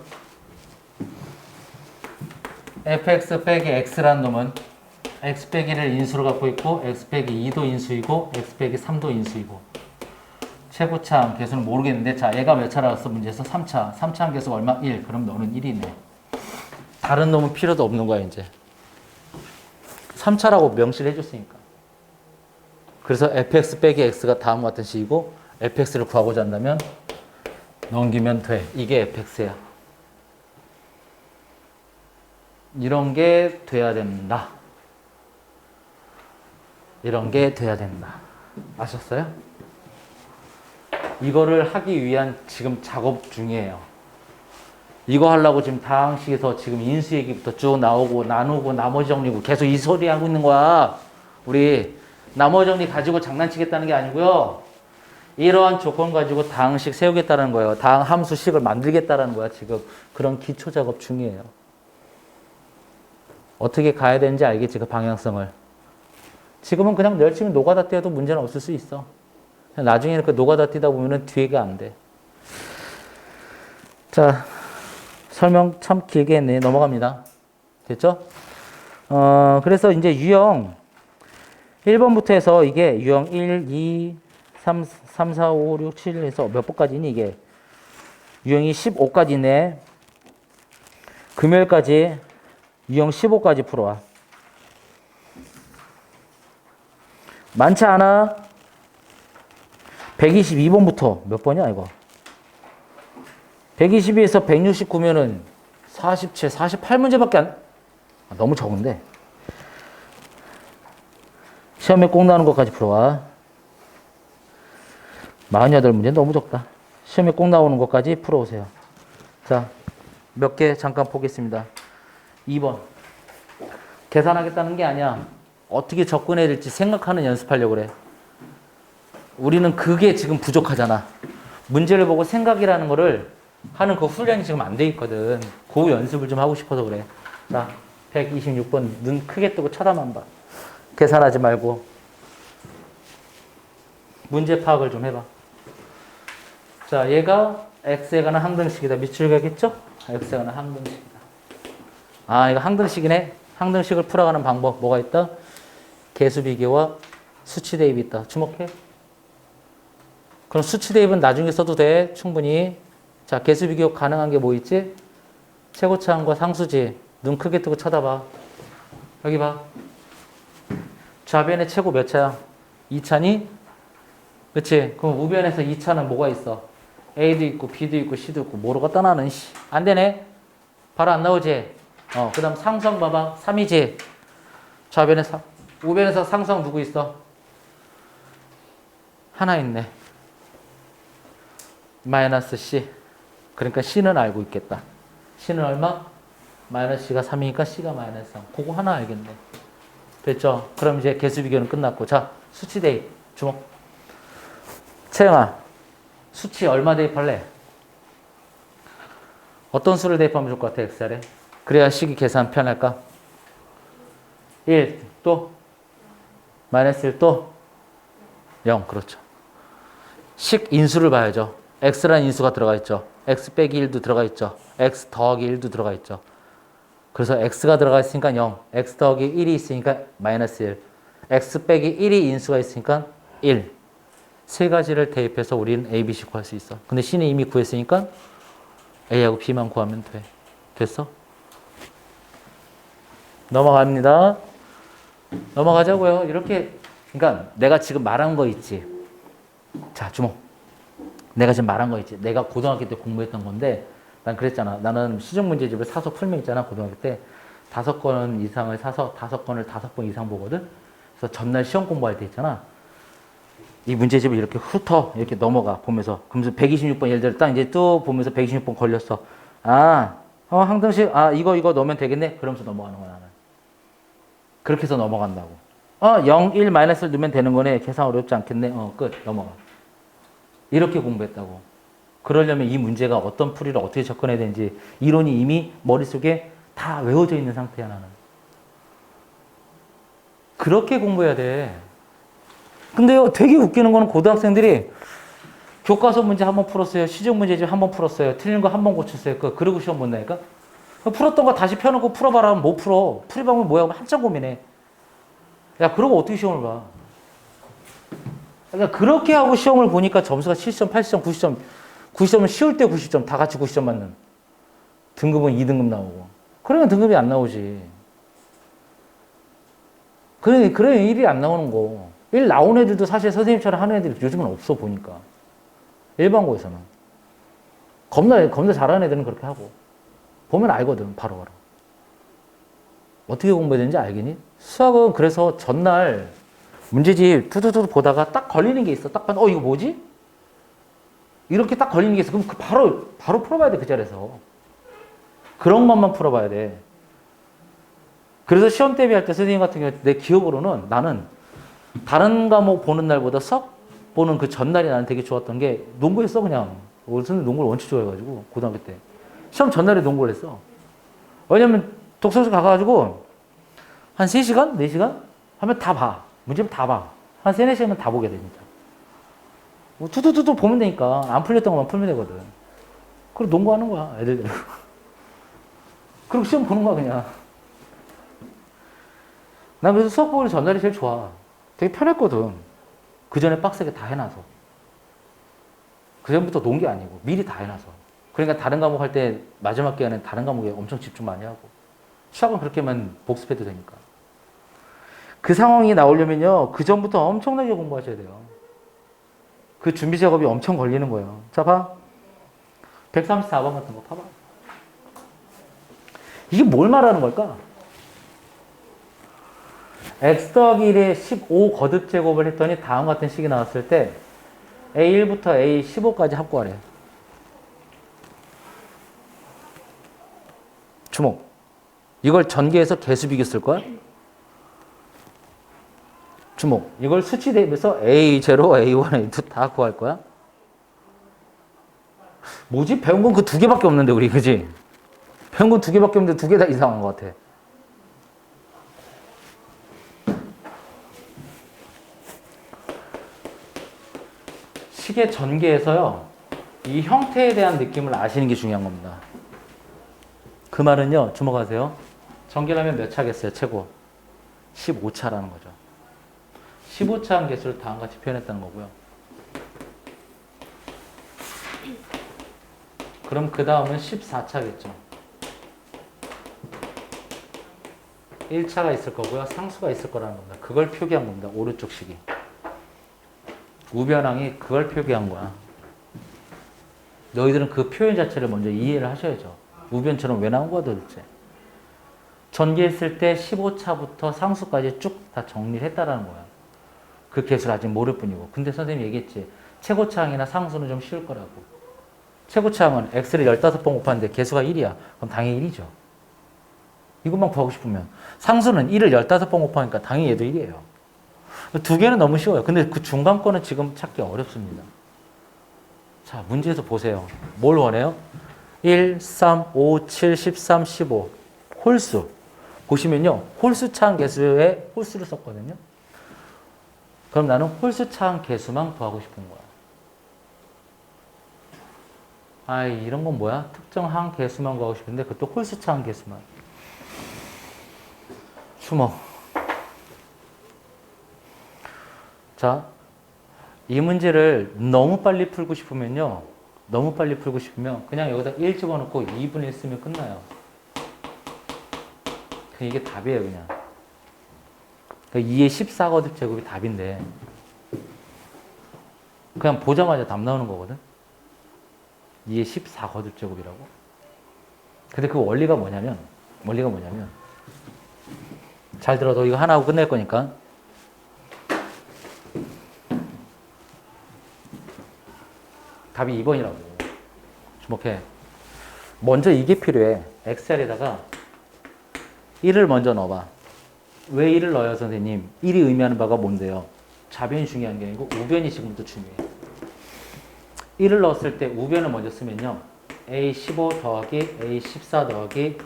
fx 빼기 x라는 놈은 x 빼기 1을 인수로 갖고 있고 x 빼기 2도 인수이고 x 빼기 3도 인수이고 최고차항 계수는 모르겠는데 자 얘가 몇 차 나왔어? 문제에서 3차. 3차항 계수가 얼마? 1. 그럼 너는 1이네. 다른 놈은 필요도 없는 거야 이제. 3차라고 명시를 해줬으니까. 그래서 fx 빼기 x가 다음과 같은 식이고 fx를 구하고자 한다면 넘기면 돼. 이게 fx야. 이런 게 돼야 된다. 이런 게 돼야 된다. 아셨어요? 이거를 하기 위한 지금 작업 중이에요. 이거 하려고 지금 다항식에서 지금 인수 얘기부터 쭉 나오고 나누고 나머지 정리고 계속 이 소리 하고 있는 거야. 우리 나머지 정리 가지고 장난치겠다는 게 아니고요. 이러한 조건 가지고 다항식 세우겠다는 거예요. 다항 함수식을 만들겠다는 거야. 지금 그런 기초 작업 중이에요. 어떻게 가야 되는지 알겠지? 그 방향성을. 지금은 그냥 열심히 노가다 뛰어도 문제는 없을 수 있어. 나중에는 그 노가다 뛰다 보면은 뒤에가 안 돼. 자, 설명 참 길게 했네. 넘어갑니다. 됐죠? 그래서 이제 유형 1번부터 해서 이게 유형 1, 2, 3, 4, 5, 6, 7 해서 몇 번까지니 이게? 유형이 15까지네. 금요일까지 유형 15까지 풀어와. 많지 않아? 122번부터 몇 번이야 이거? 122에서 169면은 47, 48문제밖에 안... 너무 적은데. 시험에 꼭 나오는 것까지 풀어와. 48문제 너무 적다. 시험에 꼭 나오는 것까지 풀어오세요. 자, 몇 개 잠깐 보겠습니다. 2번. 계산하겠다는 게 아니야. 어떻게 접근해야 될지 생각하는 연습하려고 그래. 우리는 그게 지금 부족하잖아. 문제를 보고 생각이라는 거를 하는 그 훈련이 지금 안 돼 있거든. 그 연습을 좀 하고 싶어서 그래. 자, 126번 눈 크게 뜨고 쳐다만 봐. 계산하지 말고 문제 파악을 좀 해봐. 자, 얘가 x에 관한 항등식이다. 밑줄 그겠죠? x에 관한 항등식이다. 아, 이거 항등식이네. 항등식을 풀어가는 방법 뭐가 있다? 개수 비교와 수치 대입이 있다. 주목해. 그럼 수치 대입은 나중에 써도 돼. 충분히. 자, 개수 비교 가능한 게 뭐 있지? 최고차항과 상수지. 눈 크게 뜨고 쳐다봐. 여기 봐. 좌변의 최고 몇 차야? 2차니? 그치? 그럼 우변에서 2차는 뭐가 있어? A도 있고 B도 있고 C도 있고 뭐로 갖다 놔는 안 되네? 바로 안 나오지? 그 다음 상성 봐봐. 3이지? 좌변에 우변에서 상성 누구 있어? 하나 있네. 마이너스 C. 그러니까 C는 알고 있겠다. C는 얼마? 마이너스 C가 3이니까 C가 마이너스 3. 그거 하나 알겠네. 됐죠? 그럼 이제 개수 비교는 끝났고. 자, 수치 대입. 주목. 채영아, 수치 얼마 대입할래? 어떤 수를 대입하면 좋을 것 같아, X자리에? 그래야 식이 계산 편할까? 1, 또? 마이너스 1, 또? 0, 그렇죠. 식 인수를 봐야죠. X라는 인수가 들어가 있죠. X 빼기 1도 들어가 있죠. X 더하기 1도 들어가 있죠. 그래서 X가 들어가 있으니까 0, X 더하기 1이 있으니까 마이너스 1, X 빼기 1이 인수가 있으니까 1. 세 가지를 대입해서 우리는 A, B, C 구할 수 있어. 근데 C는 이미 구했으니까 A하고 B만 구하면 돼. 됐어? 넘어갑니다. 넘어가자고요. 이렇게. 그러니까 내가 지금 말한 거 있지. 자, 주목. 내가 지금 말한 거 있지. 내가 고등학교 때 공부했던 건데 난 그랬잖아. 나는 시중문제집을 사서 풀면 있잖아. 고등학교 때 5권 이상을 사서 5권을 5번 이상 보거든. 그래서 전날 시험 공부할 때 있잖아. 이 문제집을 이렇게 훑어 이렇게 넘어가 보면서 그러면서 126번 예를 들어 딱 이제 또 보면서 126번 걸렸어. 항등식 이거 넣으면 되겠네. 그러면서 넘어가는 거야 나는. 그렇게 해서 넘어간다고. 0, 1, 마이너스를 넣으면 되는 거네. 계산 어렵지 않겠네. 끝. 넘어가. 이렇게 공부했다고. 그러려면 이 문제가 어떤 풀이를 어떻게 접근해야 되는지 이론이 이미 머릿속에 다 외워져 있는 상태야 나는. 그렇게 공부해야 돼. 근데요 되게 웃기는 거는 고등학생들이 교과서 문제 한번 풀었어요. 시중 문제집 한번 풀었어요. 틀린 거 한번 고쳤어요. 그러고 시험 본다니까? 풀었던 거 다시 펴놓고 풀어봐라 하면 못 풀어. 풀이 방법이 뭐야 하면 한참 고민해. 야 그러고 어떻게 시험을 봐. 그러니까 그렇게 하고 시험을 보니까 점수가 70점, 80점, 90점 90점은 쉬울 때 90점 다 같이 90점 맞는 등급은 2등급 나오고 그러면 등급이 안 나오지. 그래 1이 안 나오는 거. 1 나온 애들도 사실 선생님처럼 하는 애들이 요즘은 없어 보니까. 일반고에서는. 겁나 잘하는 애들은 그렇게 하고. 보면 알거든, 바로바로. 어떻게 공부해야 되는지 알겠니? 수학은 그래서 전날 문제집 두두두 보다가 딱 걸리는 게 있어. 딱 봐도, 이거 뭐지? 이렇게 딱 걸리는 게 있어. 그럼 바로 풀어봐야 돼, 그 자리에서. 그런 것만 풀어봐야 돼. 그래서 시험 대비할 때 선생님 같은 경우에 내 기억으로는 나는 다른 과목 보는 날보다 수학 보는 그 전날이 나는 되게 좋았던 게 농구했어, 그냥. 선생님 농구를 원체 좋아해가지고, 고등학교 때. 시험 전날에 농구를 했어. 왜냐면 독서실 가가지고 한 3시간? 4시간? 하면 다 봐. 문제면 다 봐. 한 3, 4시간은 다 보게 돼, 진짜. 두두두두 보면 되니까. 안 풀렸던 것만 풀면 되거든. 그리고 농구하는 거야, 애들. 그리고 시험 보는 거야, 그냥. 난 그래서 수학 보기 전날이 제일 좋아. 되게 편했거든. 그 전에 빡세게 다 해놔서. 그 전부터 논 게 아니고, 미리 다 해놔서. 그러니까 다른 과목 할 때 마지막 기간에 다른 과목에 엄청 집중 많이 하고. 수학은 그렇게만 복습해도 되니까. 그 상황이 나오려면요, 그 전부터 엄청나게 공부하셔야 돼요. 그 준비 작업이 엄청 걸리는 거예요. 자, 봐. 134번 같은 거 봐봐. 이게 뭘 말하는 걸까? x 더하기 1에 15 거듭 제곱을 했더니 다음 같은 식이 나왔을 때 a1부터 a15까지 합구하래. 주목. 이걸 전개해서 개수 비교 쓸 거야? 주목. 이걸 수치 대입해서 A0, A1, A2 다 구할 거야? 뭐지? 배운 건 그 2개밖에 없는데, 우리. 그지? 배운 건 2개밖에 없는데 2개 다 이상한 것 같아. 식의 전개에서요, 이 형태에 대한 느낌을 아시는 게 중요한 겁니다. 그 말은요, 주목하세요. 전개하면 몇 차겠어요, 최고? 15차라는 거죠. 15차한 개수를 다음과 같이 표현했다는 거고요. 그럼 그 다음은 14차겠죠. 1차가 있을 거고요. 상수가 있을 거라는 겁니다. 그걸 표기한 겁니다. 오른쪽 식이. 우변항이 그걸 표기한 거야. 너희들은 그 표현 자체를 먼저 이해를 하셔야죠. 우변처럼 왜 나온 거야 도대체. 전개했을 때 15차부터 상수까지 쭉 다 정리를 했다라는 거야. 그 개수를 아직 모를 뿐이고. 근데 선생님이 얘기했지. 최고차항이나 상수는 좀 쉬울 거라고. 최고차항은 x를 15번 곱하는데 개수가 1이야. 그럼 당연히 1이죠. 이것만 구하고 싶으면. 상수는 1을 15번 곱하니까 당연히 얘도 1이에요. 두 개는 너무 쉬워요. 근데 그 중간 거는 지금 찾기 어렵습니다. 자, 문제에서 보세요. 뭘 원해요? 1, 3, 5, 7, 13, 15. 홀수. 보시면요. 홀수 차항 개수에 홀수를 썼거든요. 그럼 나는 홀수 차항 개수만 구하고 싶은 거야. 이런 건 뭐야? 특정 항 개수만 구하고 싶은데 그것도 홀수 차항 개수만. 주목. 자, 이 문제를 너무 빨리 풀고 싶으면요. 너무 빨리 풀고 싶으면 그냥 여기다 1 집어넣고 2분의 1 쓰면 끝나요. 이게 답이에요, 그냥. 그러니까 2의 14거듭제곱이 답인데 그냥 보자마자 답 나오는 거거든. 2의 14거듭제곱이라고. 근데 그 원리가 뭐냐면 잘 들어. 너 이거 하나 하고 끝낼 거니까. 답이 2번이라고. 주목해. 먼저 이게 필요해. 엑셀에다가 1을 먼저 넣어봐. 왜 1을 넣어요, 선생님? 1이 의미하는 바가 뭔데요? 좌변이 중요한 게 아니고 우변이 지금부터 중요해. 1을 넣었을 때 우변을 먼저 쓰면요. A15 더하기 A14 더하기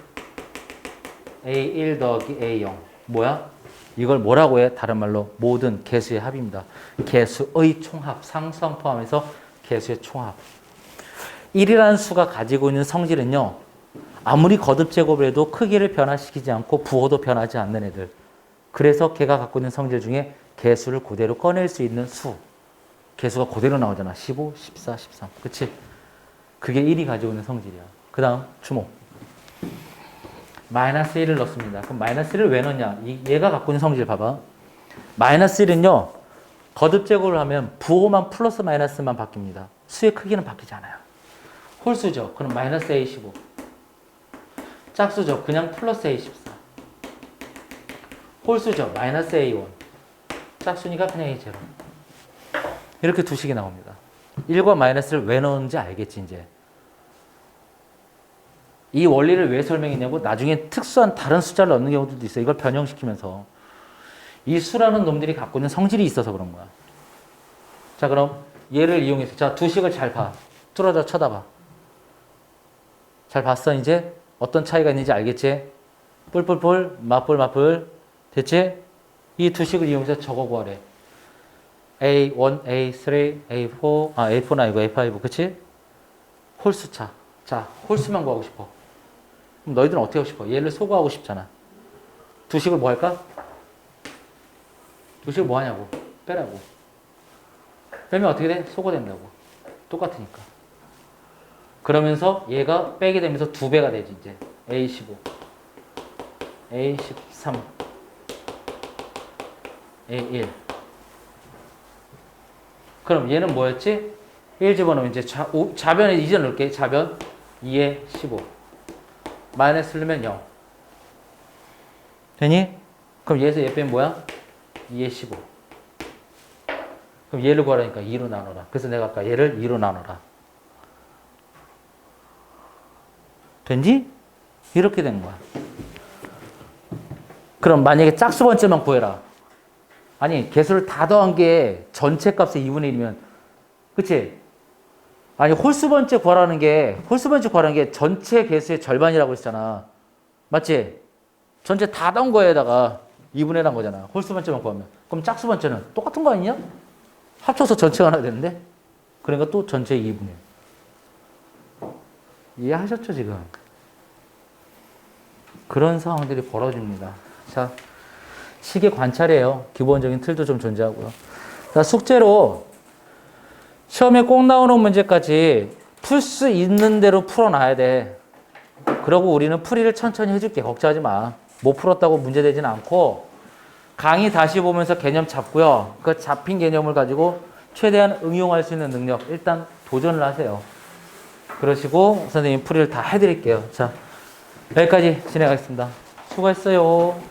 A1 더하기 A0. 뭐야? 이걸 뭐라고 해? 다른 말로 모든 개수의 합입니다. 개수의 총합. 상수항 포함해서 개수의 총합. 1이라는 수가 가지고 있는 성질은요. 아무리 거듭제곱을 해도 크기를 변화시키지 않고 부호도 변하지 않는 애들. 그래서 걔가 갖고 있는 성질 중에 개수를 그대로 꺼낼 수 있는 수. 개수가 그대로 나오잖아. 15, 14, 13. 그치? 그게 1이 가지고 있는 성질이야. 그 다음 주목. 마이너스 1을 넣습니다. 그럼 마이너스 1을 왜 넣냐? 얘가 갖고 있는 성질 봐봐. 마이너스 1은요. 거듭제곱을 하면 부호만 플러스 마이너스만 바뀝니다. 수의 크기는 바뀌지 않아요. 홀수죠. 그럼 마이너스 A15. 짝수죠. 그냥 플러스 A14. 홀수죠. 마이너스 A1. 짝수니까 그냥 A0. 이렇게 두 식이 나옵니다. 1과 마이너스를 왜 넣었는지 알겠지 이제. 이 원리를 왜 설명했냐고 나중에 특수한 다른 숫자를 넣는 경우도 있어요. 이걸 변형시키면서. 이 수라는 놈들이 갖고 있는 성질이 있어서 그런 거야. 자, 그럼 얘를 이용해서 자, 두 식을 잘 봐. 뚫어져 쳐다봐. 잘 봤어 이제? 어떤 차이가 있는지 알겠지? 뿔뿔뿔, 맞불. 됐지? 이 두 식을 이용해서 적어 구하래. A1, A3, A4, A4는 아니고 A5, 그치? 홀수차. 자, 홀수만 구하고 싶어. 그럼 너희들은 어떻게 하고 싶어? 얘를 소구하고 싶잖아. 두 식을 뭐 할까? 두 식을 뭐 하냐고. 빼라고. 빼면 어떻게 돼? 소거된다고. 똑같으니까. 그러면서 얘가 빼게 되면서 2배가 되지, 이제. A15, A13, A1. 그럼 얘는 뭐였지? 1 집어넣으면 이제 좌변에 이제 넣을게. 좌변 2에 15. 마이너스 넣으면 0. 되니? 그럼 얘에서 얘 빼면 뭐야? 2에 15. 그럼 얘를 구하라니까 2로 나눠라. 그래서 내가 아까 얘를 2로 나눠라. 된지? 이렇게 된 거야. 그럼 만약에 짝수 번째만 구해라. 아니, 개수를 다 더한 게 전체 값의 2분의 1이면, 그치? 아니, 홀수 번째 구하라는 게 전체 개수의 절반이라고 했잖아. 맞지? 전체 다 더한 거에다가 2분의 1한 거잖아. 홀수 번째만 구하면. 그럼 짝수 번째는 똑같은 거 아니냐? 합쳐서 전체가 하나 되는데? 그러니까 또 전체 2분의 1. 이해하셨죠, 지금? 그런 상황들이 벌어집니다. 자, 식의 관찰이에요. 기본적인 틀도 좀 존재하고요. 자, 숙제로 시험에 꼭 나오는 문제까지 풀 수 있는 대로 풀어놔야 돼. 그러고 우리는 풀이를 천천히 해줄게. 걱정하지 마. 못 풀었다고 문제되지는 않고 강의 다시 보면서 개념 잡고요. 그 잡힌 개념을 가지고 최대한 응용할 수 있는 능력 일단 도전을 하세요. 그러시고 선생님 풀이를 다 해드릴게요. 자, 여기까지 진행하겠습니다. 수고했어요.